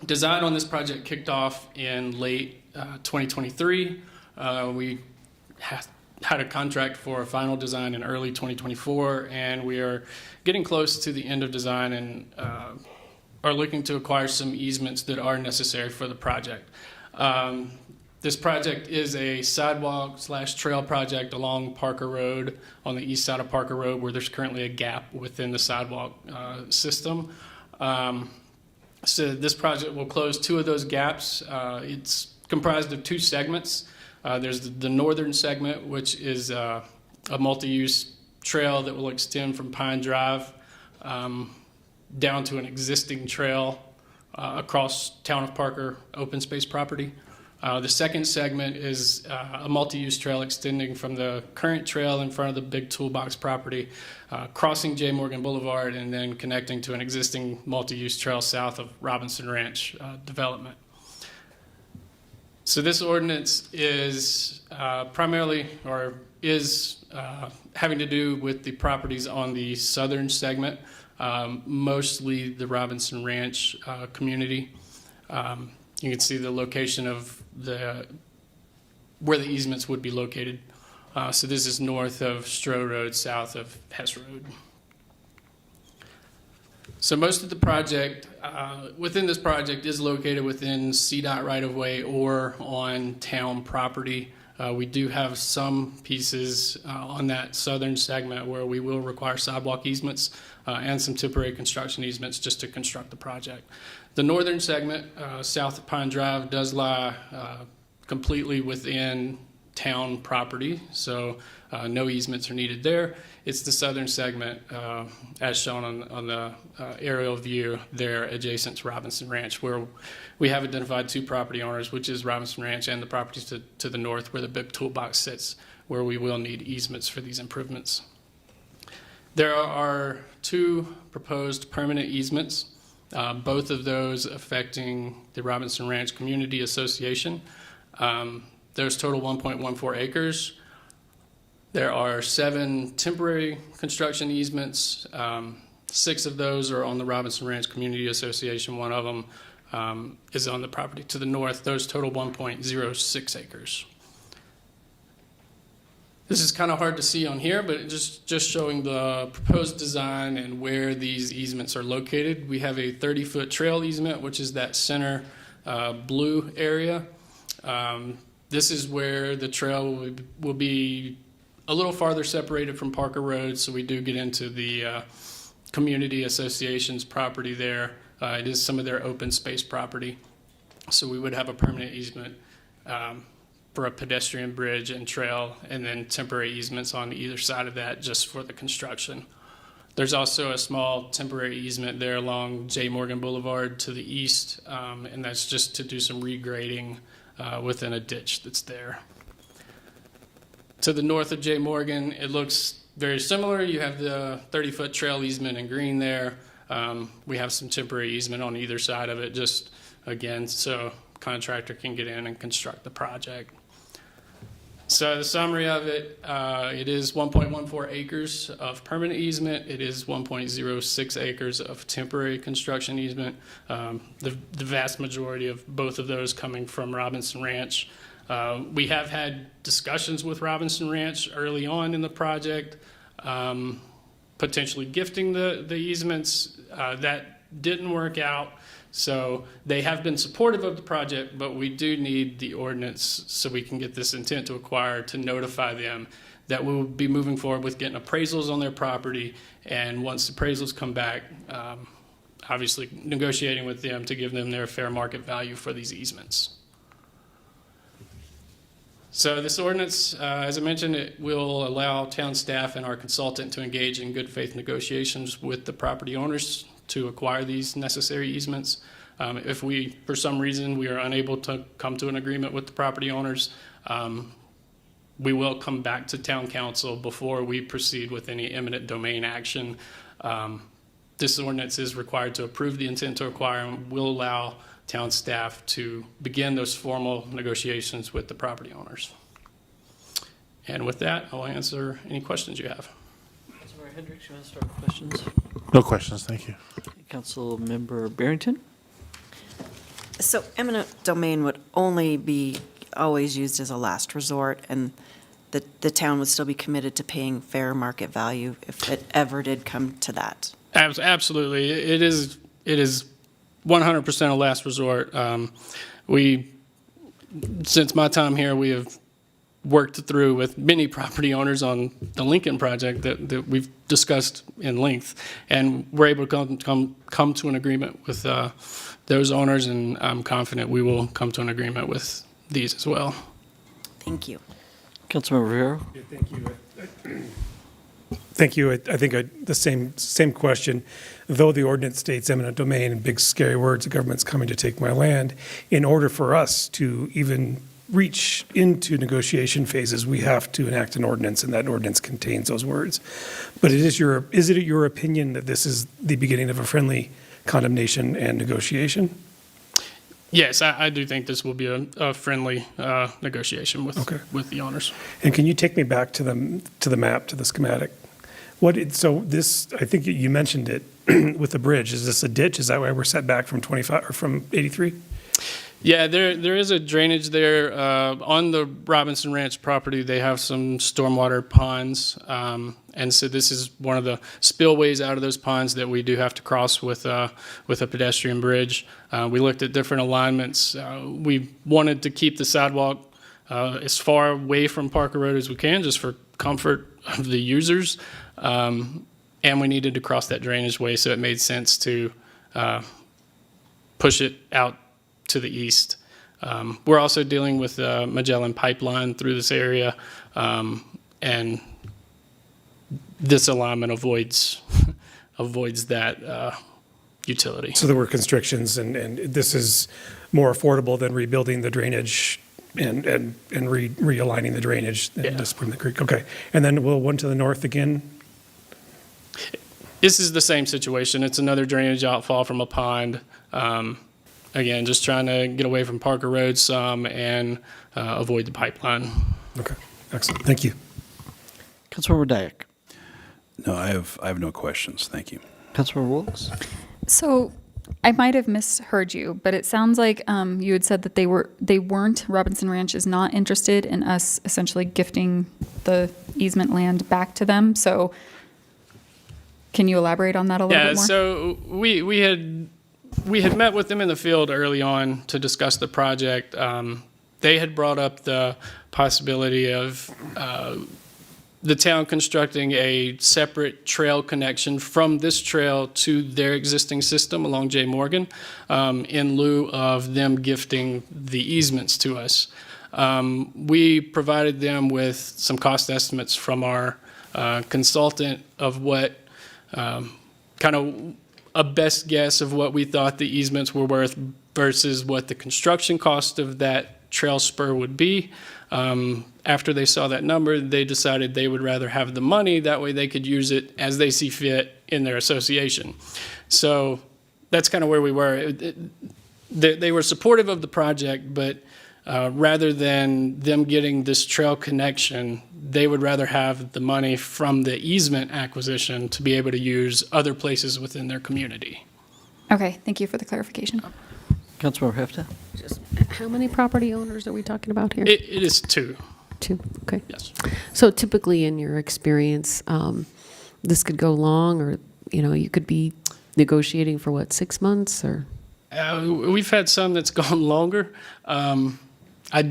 Design on this project kicked off in late 2023. We had a contract for a final design in early 2024, and we are getting close to the end of design and are looking to acquire some easements that are necessary for the project. This project is a sidewalk/trail project along Parker Road on the east side of Parker Road where there's currently a gap within the sidewalk system. So this project will close 2 of those gaps. It's comprised of 2 segments. There's the northern segment, which is a multi-use trail that will extend from Pine Drive down to an existing trail across Town of Parker open space property. The second segment is a multi-use trail extending from the current trail in front of the big toolbox property, crossing J. Morgan Boulevard, and then connecting to an existing multi-use trail south of Robinson Ranch development. So this ordinance is primarily, or is having to do with the properties on the southern segment, mostly the Robinson Ranch community. You can see the location of where the easements would be located. So this is north of Stroh Road, south of Hess Road. So most of the project, within this project, is located within CDOT right-of-way or on town property. We do have some pieces on that southern segment where we will require sidewalk easements and some temporary construction easements just to construct the project. The northern segment, south of Pine Drive, does lie completely within town property, so no easements are needed there. It's the southern segment, as shown on the aerial view there adjacent to Robinson Ranch, where we have identified 2 property owners, which is Robinson Ranch and the properties to the north where the big toolbox sits, where we will need easements for these improvements. There are 2 proposed permanent easements, both of those affecting the Robinson Ranch Community Association. There's total 1.14 acres. There are 7 temporary construction easements. 6 of those are on the Robinson Ranch Community Association. One of them is on the property to the north. Those total 1.06 acres. This is kind of hard to see on here, but just showing the proposed design and where these easements are located. We have a 30-foot trail easement, which is that center blue area. This is where the trail will be a little farther separated from Parker Road, so we do get into the community association's property there. It is some of their open space property, so we would have a permanent easement for a pedestrian bridge and trail, and then temporary easements on either side of that just for the construction. There's also a small temporary easement there along J. Morgan Boulevard to the east, and that's just to do some regrading within a ditch that's there. To the north of J. Morgan, it looks very similar. You have the 30-foot trail easement in green there. We have some temporary easement on either side of it, just again, so contractor can get in and construct the project. So the summary of it, it is 1.14 acres of permanent easement. It is 1.06 acres of temporary construction easement. The vast majority of both of those coming from Robinson Ranch. We have had discussions with Robinson Ranch early on in the project, potentially gifting the easements. That didn't work out. So they have been supportive of the project, but we do need the ordinance so we can get this intent to acquire to notify them that we will be moving forward with getting appraisals on their property. And once the appraisals come back, obviously negotiating with them to give them their fair market value for these easements. So this ordinance, as I mentioned, it will allow town staff and our consultant to engage in good faith negotiations with the property owners to acquire these necessary easements. If we, for some reason, we are unable to come to an agreement with the property owners, we will come back to town council before we proceed with any eminent domain action. This ordinance is required to approve the intent to acquire and will allow town staff to begin those formal negotiations with the property owners. And with that, I'll answer any questions you have. Councilmember Hendricks, you want to start with questions? No questions, thank you. Councilmember Barrington? So eminent domain would only be always used as a last resort, and the town would still be committed to paying fair market value if it ever did come to that. Absolutely. It is 100% a last resort. Since my time here, we have worked through with many property owners on the Lincoln project that we've discussed in length, and we're able to come to an agreement with those owners, and I'm confident we will come to an agreement with these as well. Thank you. Councilmember Rivera? Yeah, thank you. Thank you. I think the same question. Though the ordinance states eminent domain in big scary words, the government's coming to take my land, in order for us to even reach into negotiation phases, we have to enact an ordinance, and that ordinance contains those words. But is it your opinion that this is the beginning of a friendly condemnation and negotiation? Yes, I do think this will be a friendly negotiation with the owners. And can you take me back to the map, to the schematic? So this, I think you mentioned it with the bridge. Is this a ditch? Is that why we're set back from 25 or from 83? Yeah, there is a drainage there. On the Robinson Ranch property, they have some stormwater ponds. And so this is one of the spillways out of those ponds that we do have to cross with a pedestrian bridge. We looked at different alignments. We wanted to keep the sidewalk as far away from Parker Road as we can, just for comfort of the users. And we needed to cross that drainage way, so it made sense to push it out to the east. We're also dealing with Magellan Pipeline through this area, and this alignment avoids that utility. So there were constrictions, and this is more affordable than rebuilding the drainage and realigning the drainage and just putting the creek. Okay, and then will one to the north again? This is the same situation. It's another drainage outfall from a pond. Again, just trying to get away from Parker Road some and avoid the pipeline. Okay, excellent. Thank you. Councilmember Dyak. No, I have no questions. Thank you. Councilmember Wilkes. So I might have misheard you, but it sounds like you had said that they weren't, Robinson Ranch is not interested in us essentially gifting the easement land back to them. So can you elaborate on that a little bit more? Yeah, so we had met with them in the field early on to discuss the project. They had brought up the possibility of the town constructing a separate trail connection from this trail to their existing system along J. Morgan in lieu of them gifting the easements to us. We provided them with some cost estimates from our consultant of what kind of a best guess of what we thought the easements were worth versus what the construction cost of that trail spur would be. After they saw that number, they decided they would rather have the money. That way they could use it as they see fit in their association. So that's kind of where we were. They were supportive of the project, but rather than them getting this trail connection, they would rather have the money from the easement acquisition to be able to use other places within their community. Okay, thank you for the clarification. Councilmember Hefta. How many property owners are we talking about here? It is two. Two, okay. Yes. So typically in your experience, this could go long, or, you could be negotiating for what, 6 months or? We've had some that's gone longer. I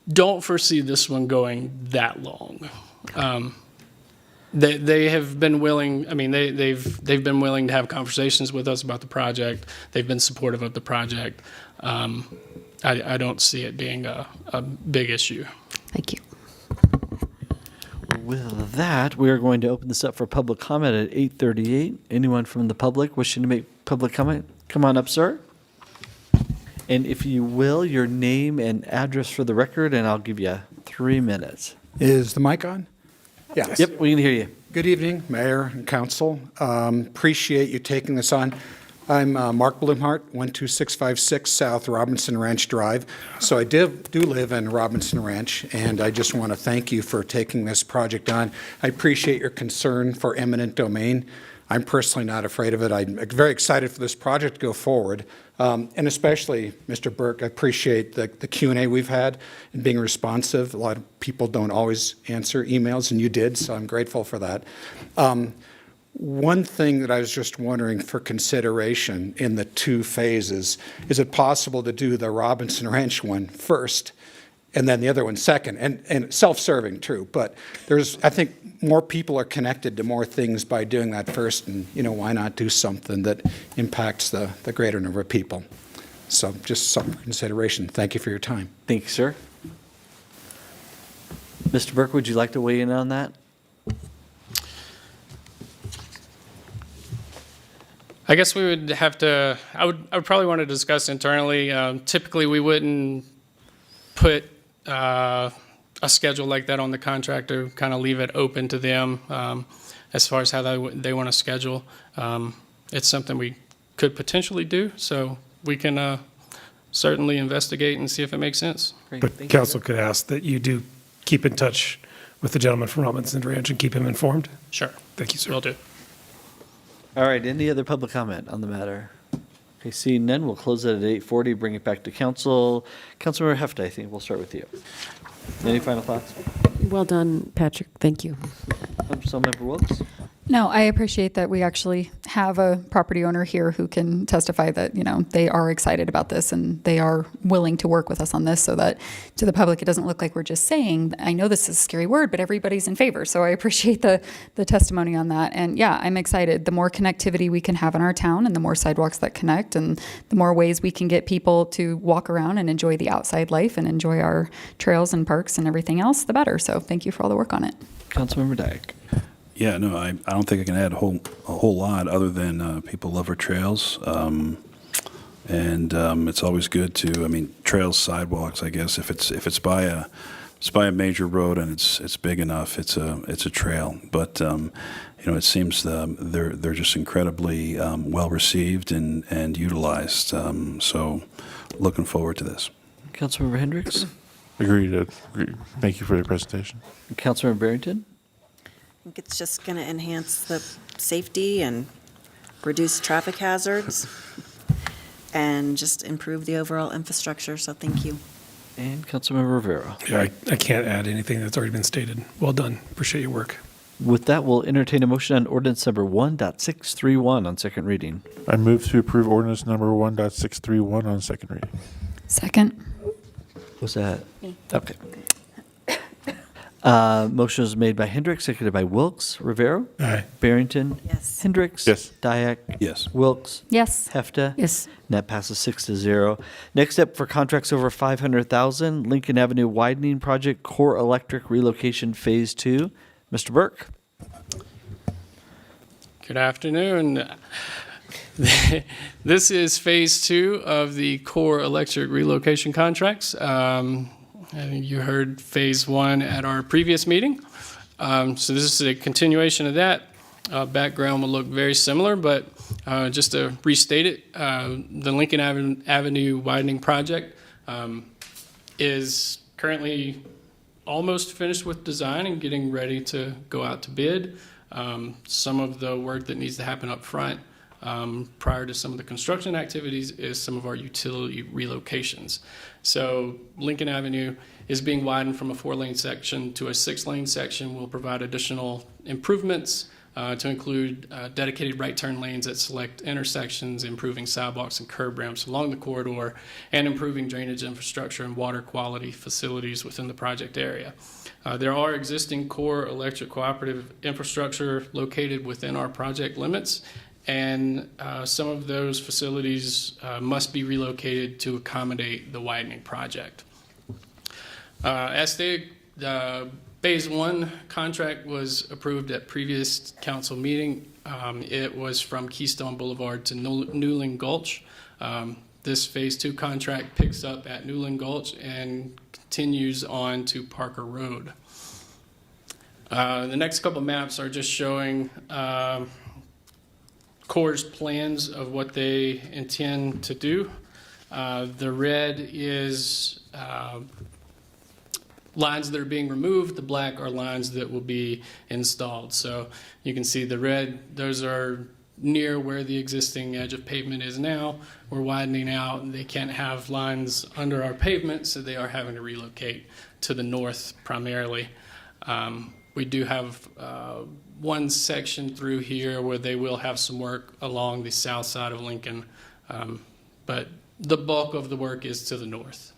don't foresee this one going that long. They have been willing. I mean, they've been willing to have conversations with us about the project. They've been supportive of the project. I don't see it being a big issue. Thank you. With that, we are going to open this up for public comment at 8:38. Anyone from the public wishing to make public comment, come on up, sir. And if you will, your name and address for the record, and I'll give you 3 minutes. Is the mic on? Yes. Yep, we can hear you. Good evening, Mayor and Council. Appreciate you taking this on. I'm Mark Blumhart, 12656 South Robinson Ranch Drive. So I do live in Robinson Ranch, and I just want to thank you for taking this project on. I appreciate your concern for eminent domain. I'm personally not afraid of it. I'm very excited for this project to go forward. And especially, Mr. Burke, I appreciate the Q&A we've had and being responsive. A lot of people don't always answer emails, and you did, so I'm grateful for that. One thing that I was just wondering for consideration in the 2 phases, is it possible to do the Robinson Ranch one first and then the other one second? And self-serving, true, but I think more people are connected to more things by doing that first, and why not do something that impacts the greater number of people? So just some consideration. Thank you for your time. Thank you, sir. Mr. Burke, would you like to weigh in on that? I guess we would have to. I would probably want to discuss internally. Typically, we wouldn't put a schedule like that on the contractor. Kind of leave it open to them as far as how they want to schedule. It's something we could potentially do, so we can certainly investigate and see if it makes sense. But council could ask that you do keep in touch with the gentleman from Robinson Ranch and keep him informed. Sure. Thank you, sir. Will do. All right, any other public comment on the matter? Okay, seeing none, we'll close it at 8:40, bring it back to council. Councilmember Hefta, I think we'll start with you. Any final thoughts? Well done, Patrick. Thank you. Councilmember Wilkes? No, I appreciate that we actually have a property owner here who can testify that, they are excited about this and they are willing to work with us on this, so that to the public, it doesn't look like we're just saying, I know this is a scary word, but everybody's in favor. So I appreciate the testimony on that. And yeah, I'm excited. The more connectivity we can have in our town and the more sidewalks that connect and the more ways we can get people to walk around and enjoy the outside life and enjoy our trails and parks and everything else, the better. So thank you for all the work on it. Councilmember Dyak. Yeah, no, I don't think I can add a whole lot other than people love our trails, and it's always good to. Trails, sidewalks. I guess if it's by a major road and it's big enough, it's a trail. But it seems they're just incredibly well received and utilized. So looking forward to this. Councilmember Hendricks? Agreed. Thank you for your presentation. Councilmember Barrington? I think it's just going to enhance the safety and reduce traffic hazards and just improve the overall infrastructure, so thank you. And Councilmember Rivera. Yeah, I can't add anything that's already been stated. Well done. Appreciate your work. With that, we'll entertain a motion on ordinance number 1.631 on second reading. I move to approve ordinance number 1.631 on second reading. Second. Was that? Okay. Motion was made by Hendricks, seconded by Wilkes. Rivera? Aye. Barrington? Yes. Hendricks? Yes. Dyak? Yes. Wilkes? Yes. Hefta? Yes. And that passes 6-0. Next up for contracts over 500,000, Lincoln Avenue Widening Project, Core Electric Relocation Phase 2. Mr. Burke? Good afternoon. This is Phase 2 of the Core Electric Relocation Contracts. I think you heard Phase 1 at our previous meeting. So this is a continuation of that. Background will look very similar, but just to restate it, the Lincoln Avenue Widening Project is currently almost finished with design and getting ready to go out to bid. Some of the work that needs to happen up front prior to some of the construction activities is some of our utility relocations. So Lincoln Avenue is being widened from a 4-lane section to a 6-lane section. We'll provide additional improvements to include dedicated right turn lanes at select intersections, improving sidewalks and curb ramps along the corridor, and improving drainage infrastructure and water quality facilities within the project area. There are existing core electric cooperative infrastructure located within our project limits, and some of those facilities must be relocated to accommodate the widening project. As stated, the Phase 1 contract was approved at previous council meeting. It was from Keystone Boulevard to Newland Gulch. This Phase 2 contract picks up at Newland Gulch and continues on to Parker Road. The next couple maps are just showing Core's plans of what they intend to do. The red is lines that are being removed. The black are lines that will be installed. So you can see the red, those are near where the existing edge of pavement is now. We're widening out, and they can't have lines under our pavement, so they are having to relocate to the north primarily. We do have one section through here where they will have some work along the south side of Lincoln, but the bulk of the work is to the north.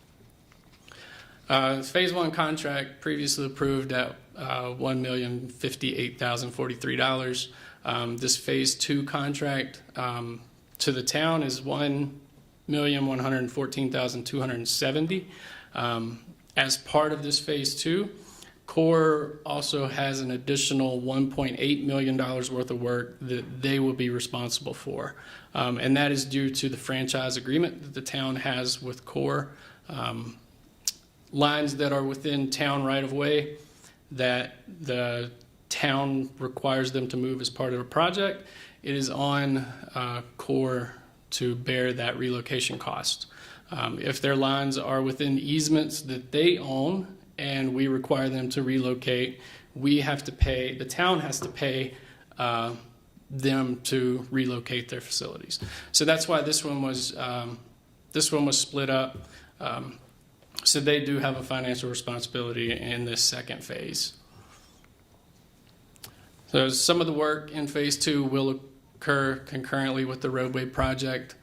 Phase 1 contract previously approved at $1,058,043. This Phase 2 contract to the town is $1,114,270. As part of this Phase 2, Core also has an additional $1.8 million worth of work that they will be responsible for. And that is due to the franchise agreement that the town has with Core. Lines that are within town right-of-way that the town requires them to move as part of a project, it is on Core to bear that relocation cost. If their lines are within easements that they own and we require them to relocate, we have to pay, the town has to pay them to relocate their facilities. So that's why this one was split up. So they do have a financial responsibility in this second phase. So some of the work in Phase 2 will occur concurrently with the roadway project.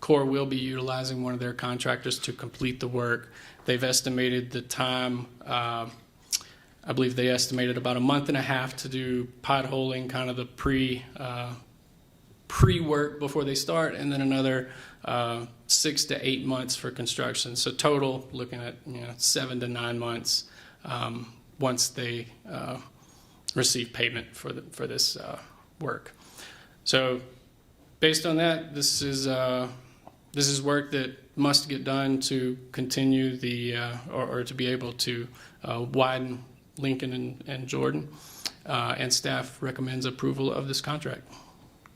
Core will be utilizing one of their contractors to complete the work. They've estimated the time, I believe they estimated about a month and a half to do potholing, kind of the pre-work before they start, and then another 6 to 8 months for construction. So total, looking at 7 to 9 months once they receive payment for this work. So based on that, this is work that must get done to continue the or to be able to widen Lincoln and Jordan, and staff recommends approval of this contract.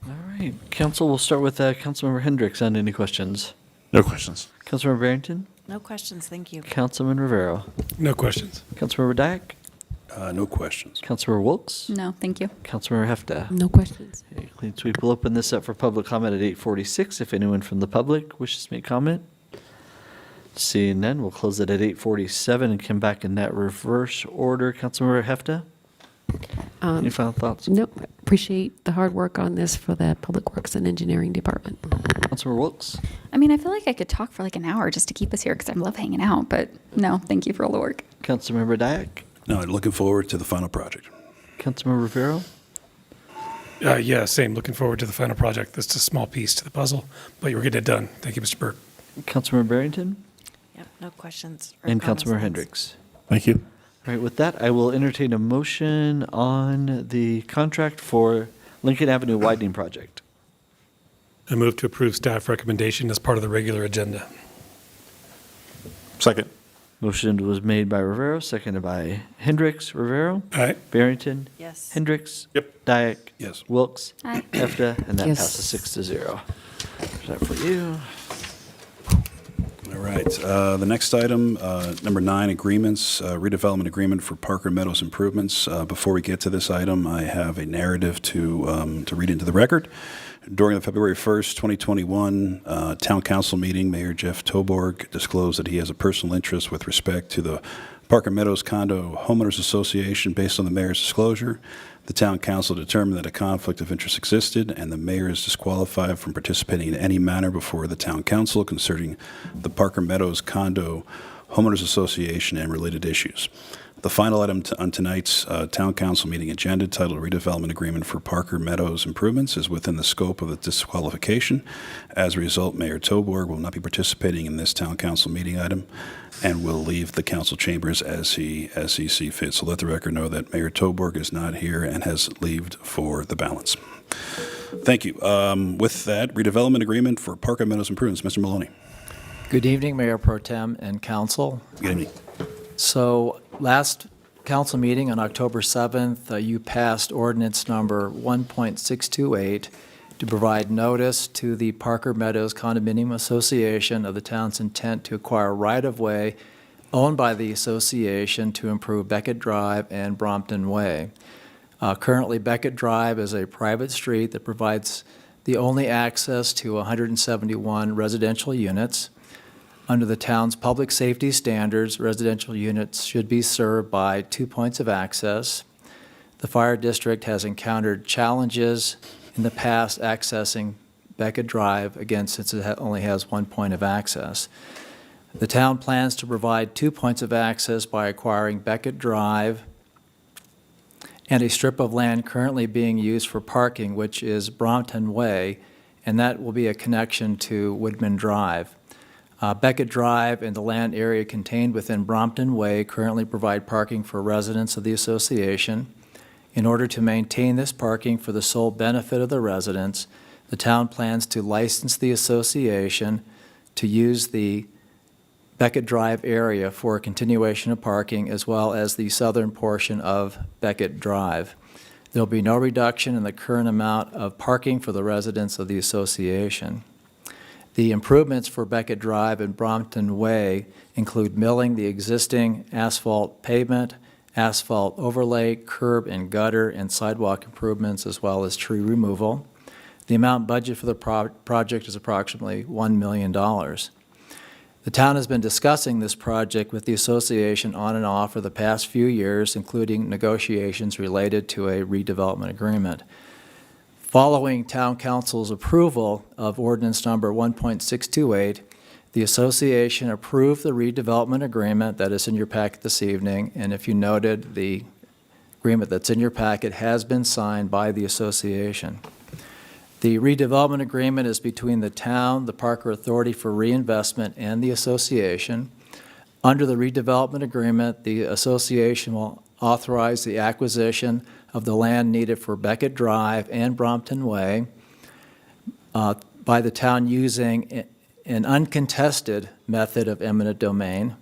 All right. Council, we'll start with Councilmember Hendricks on any questions. No questions. Councilmember Barrington? No questions, thank you. Councilman Rivera. No questions. Councilmember Dyak. No questions. Councilmember Wilkes. No, thank you. Councilmember Hefta. No questions. Okay, Clean Sweep will open this up for public comment at 8:46. If anyone from the public wishes to make comment. Seeing none, we'll close it at 8:47 and come back in that reverse order. Councilmember Hefta. Any final thoughts? No, appreciate the hard work on this for the Public Works and Engineering Department. Councilmember Wilkes. I mean, I feel like I could talk for like an hour just to keep us here because I love hanging out, but no, thank you for all the work. Councilmember Dyak. No, looking forward to the final project. Councilmember Rivera. Yeah, same. Looking forward to the final project. That's a small piece to the puzzle, but you're getting it done. Thank you, Mr. Burke. Councilmember Barrington. Yep, no questions. or And comments. Councilmember Hendricks. Thank you. All right, with that, I will entertain a motion on the contract for Lincoln Avenue widening project. I move to approve staff recommendation as part of the regular agenda. Second. Motion was made by Rivera, seconded by Hendricks. Rivera. Aye. Barrington. Yes. Hendricks. Yep. Dyak. Yes. Wilkes. Aye. Hefta, and that Yes. passes 6-0. There's that for you. All right. The next item, number 9, agreements, redevelopment agreement for Parker Meadows improvements. Before we get to this item, I have a narrative to read into the record. During the February 1st, 2021 Town Council meeting, Mayor Jeff Toborg disclosed that he has a personal interest with respect to the Parker Meadows Condo Homeowners Association based on the mayor's disclosure. The Town Council determined that a conflict of interest existed, and the mayor is disqualified from participating in any manner before the Town Council concerning the Parker Meadows Condo Homeowners Association and related issues. The final item on tonight's Town Council meeting agenda, titled Redevelopment Agreement for Parker Meadows Improvements, is within the scope of the disqualification. As a result, Mayor Toborg will not be participating in this Town Council meeting item and will leave the council chambers as he see fit. So let the record know that Mayor Toborg is not here and has leaved for the balance. Thank you. With that, redevelopment agreement for Parker Meadows Improvements. Mr. Maloney. Good evening, Mayor Pro Tem and Council. Good evening. So last council meeting on October 7th, you passed ordinance number 1.628 to provide notice to the Parker Meadows Condominium Association of the town's intent to acquire right-of-way owned by the association to improve Beckett Drive and Brompton Way. Currently, Beckett Drive is a private street that provides the only access to 171 residential units. Under the town's public safety standards, residential units should be served by 2 points of access. The fire district has encountered challenges in the past accessing Beckett Drive, again, since it only has 1 point of access. The town plans to provide 2 points of access by acquiring Beckett Drive and a strip of land currently being used for parking, which is Brompton Way, and that will be a connection to Woodman Drive. Beckett Drive and the land area contained within Brompton Way currently provide parking for residents of the association. In order to maintain this parking for the sole benefit of the residents, the town plans to license the association to use the Beckett Drive area for a continuation of parking, as well as the southern portion of Beckett Drive. There will be no reduction in the current amount of parking for the residents of the association. The improvements for Beckett Drive and Brompton Way include milling the existing asphalt pavement, asphalt overlay, curb and gutter, and sidewalk improvements, as well as tree removal. The amount budgeted for the project is approximately $1 million. The town has been discussing this project with the association on and off for the past few years, including negotiations related to a redevelopment agreement. Following Town Council's approval of ordinance number 1.628, the association approved the redevelopment agreement that is in your packet this evening, and if you noted, the agreement that's in your packet has been signed by the association. The redevelopment agreement is between the town, the Parker Authority for Reinvestment, and the association. Under the redevelopment agreement, the association will authorize the acquisition of the land needed for Beckett Drive and Brompton Way by the town using an uncontested method of eminent domain.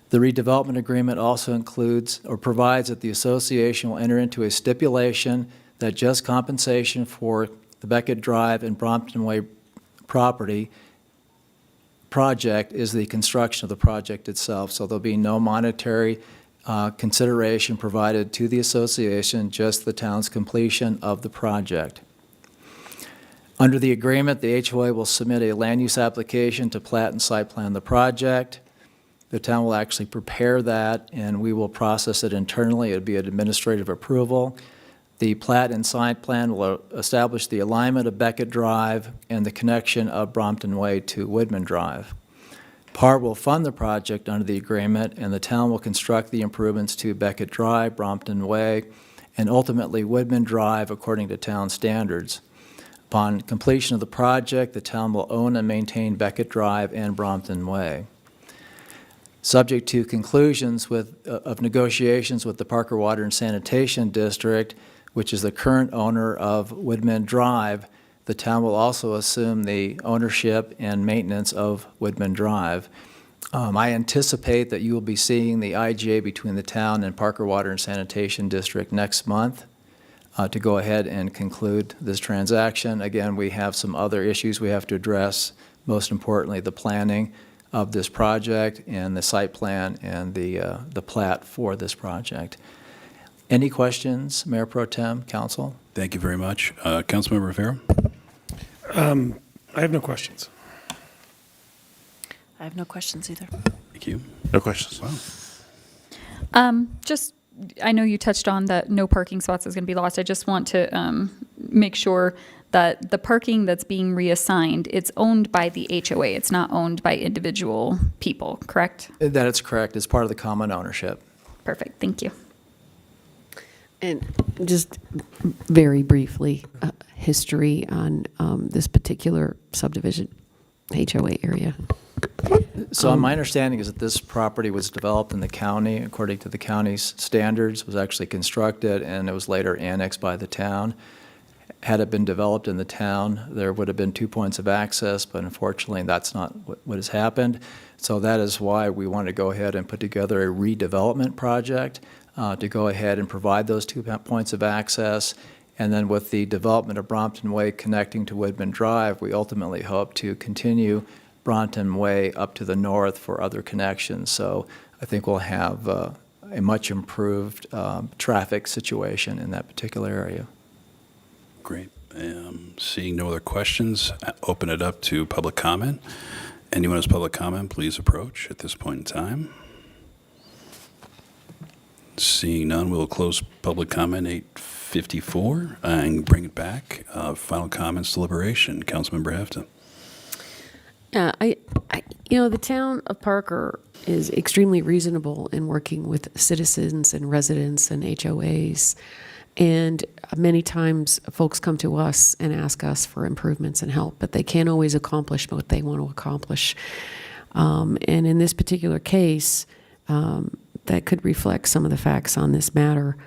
The redevelopment agreement also includes or provides that the association will enter into a stipulation that just compensation for the Beckett Drive and Brompton Way property project is the construction of the project itself. So there'll be no monetary consideration provided to the association, just the town's completion of the project. Under the agreement, the HOA will submit a land use application to plat and site plan the project. The town will actually prepare that, and we will process it internally. It would be an administrative approval. The plat and site plan will establish the alignment of Beckett Drive and the connection of Brompton Way to Woodman Drive. PAR will fund the project under the agreement, and the town will construct the improvements to Beckett Drive, Brompton Way, and ultimately Woodman Drive according to town standards. Upon completion of the project, the town will own and maintain Beckett Drive and Brompton Way. Subject to conclusions of negotiations with the Parker Water and Sanitation District, which is the current owner of Woodman Drive, the town will also assume the ownership and maintenance of Woodman Drive. I anticipate that you will be seeing the IGA between the town and Parker Water and Sanitation District next month to go ahead and conclude this transaction. Again, we have some other issues we have to address, most importantly, the planning of this project and the site plan and the plat for this project. Any questions, Mayor Pro Tem, Council? Thank you very much. Councilmember Rivera? I have no questions. I have no questions either. Thank you. No questions. Wow. Just, I know you touched on that no parking spots is going to be lost. I just want to make sure that the parking that's being reassigned, it's owned by the HOA. It's not owned by individual people, correct? That is correct. It's part of the common ownership. Perfect. Thank you. And just very briefly, history on this particular subdivision, HOA area. So my understanding is that this property was developed in the county according to the county's standards, was actually constructed, and it was later annexed by the town. Had it been developed in the town, there would have been 2 points of access, but unfortunately that's not what has happened. So that is why we want to go ahead and put together a redevelopment project to go ahead and provide those 2 points of access. And then with the development of Brompton Way connecting to Woodman Drive, we ultimately hope to continue Brompton Way up to the north for other connections. So I think we'll have a much improved traffic situation in that particular area. Great. Seeing no other questions, open it up to public comment. Anyone who has public comment, please approach at this point in time. Seeing none, we'll close public comment 8:54 and bring it back. Final comments, deliberation. Councilmember Hefton. Yeah, the town of Parker is extremely reasonable in working with citizens and residents and HOAs. And many times folks come to us and ask us for improvements and help, but they can't always accomplish what they want to accomplish. And in this particular case, that could reflect some of the facts on this matter.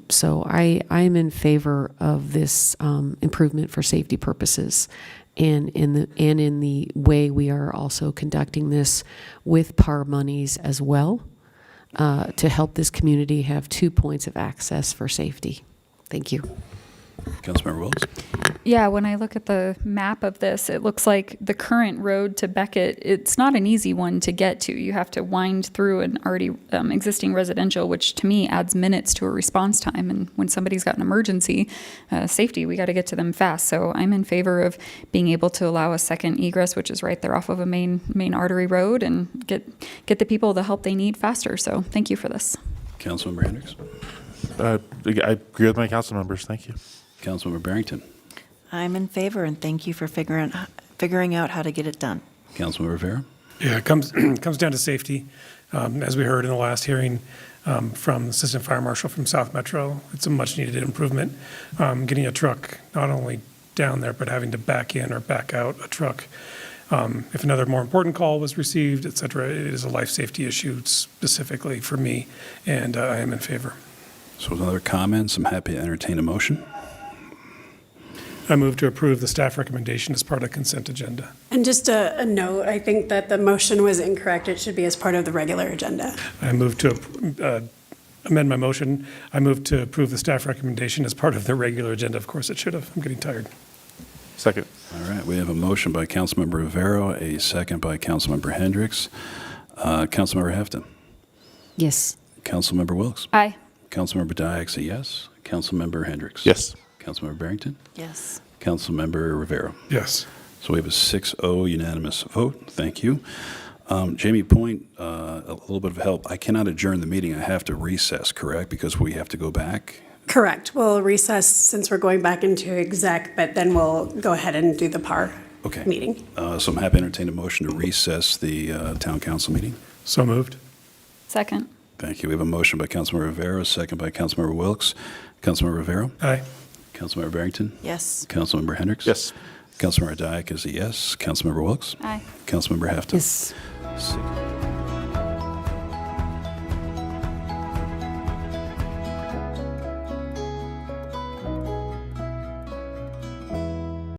So I'm in favor of this improvement for safety purposes, and in the way we are also conducting this with PAR monies as well, to help this community have 2 points of access for safety. Thank you. Councilmember Wilkes. Yeah, when I look at the map of this, it looks like the current road to Beckett, it's not an easy one to get to. You have to wind through an already existing residential, which to me adds minutes to a response time. And when somebody's got an emergency, safety, we got to get to them fast. So I'm in favor of being able to allow a second egress, which is right there off of a main artery road, and get the people the help they need faster. So thank you for this. Councilmember Hendricks. I agree with my council members. Thank you. Councilmember Barrington. I'm in favor, and thank you for figuring out how to get it done. Councilmember Rivera. Yeah, it comes down to safety. As we heard in the last hearing from Assistant Fire Marshal from South Metro, it's a much-needed improvement. Getting a truck not only down there, but having to back in or back out a truck. If another more important call was received, et cetera, it is a life safety issue specifically for me, and I am in favor. So with other comments, I'm happy to entertain a motion. I move to approve the staff recommendation as part of consent agenda. And just a note, I think that the motion was incorrect. It should be as part of the regular agenda. I move to amend my motion. I move to approve the staff recommendation as part of the regular agenda. Of course, it should have. I'm getting tired. Second. All right, we have a motion by Councilmember Rivera, a second by Councilmember Hendricks. Councilmember Hefton. Yes. Councilmember Wilkes. Aye. Councilmember Diak's a yes. Councilmember Hendricks. Yes. Councilmember Barrington. Yes. Councilmember Rivera. Yes. So we have a 6-0 unanimous vote. Thank you. Jamie Point, a little bit of help. I cannot adjourn the meeting. I have to recess, correct? Because we have to go back. Correct. We'll recess since we're going back into exec, but then we'll go ahead and do the PAR Okay. meeting. So I'm happy to entertain a motion to recess the town council meeting. So moved. Second. Thank you. We have a motion by Councilmember Rivera, a second by Councilmember Wilkes. Councilmember Rivera. Aye. Councilmember Barrington. Yes. Councilmember Hendricks. Yes. Councilmember Diak is a yes. Councilmember Wilkes. Aye. Councilmember Hefton. Yes. 6.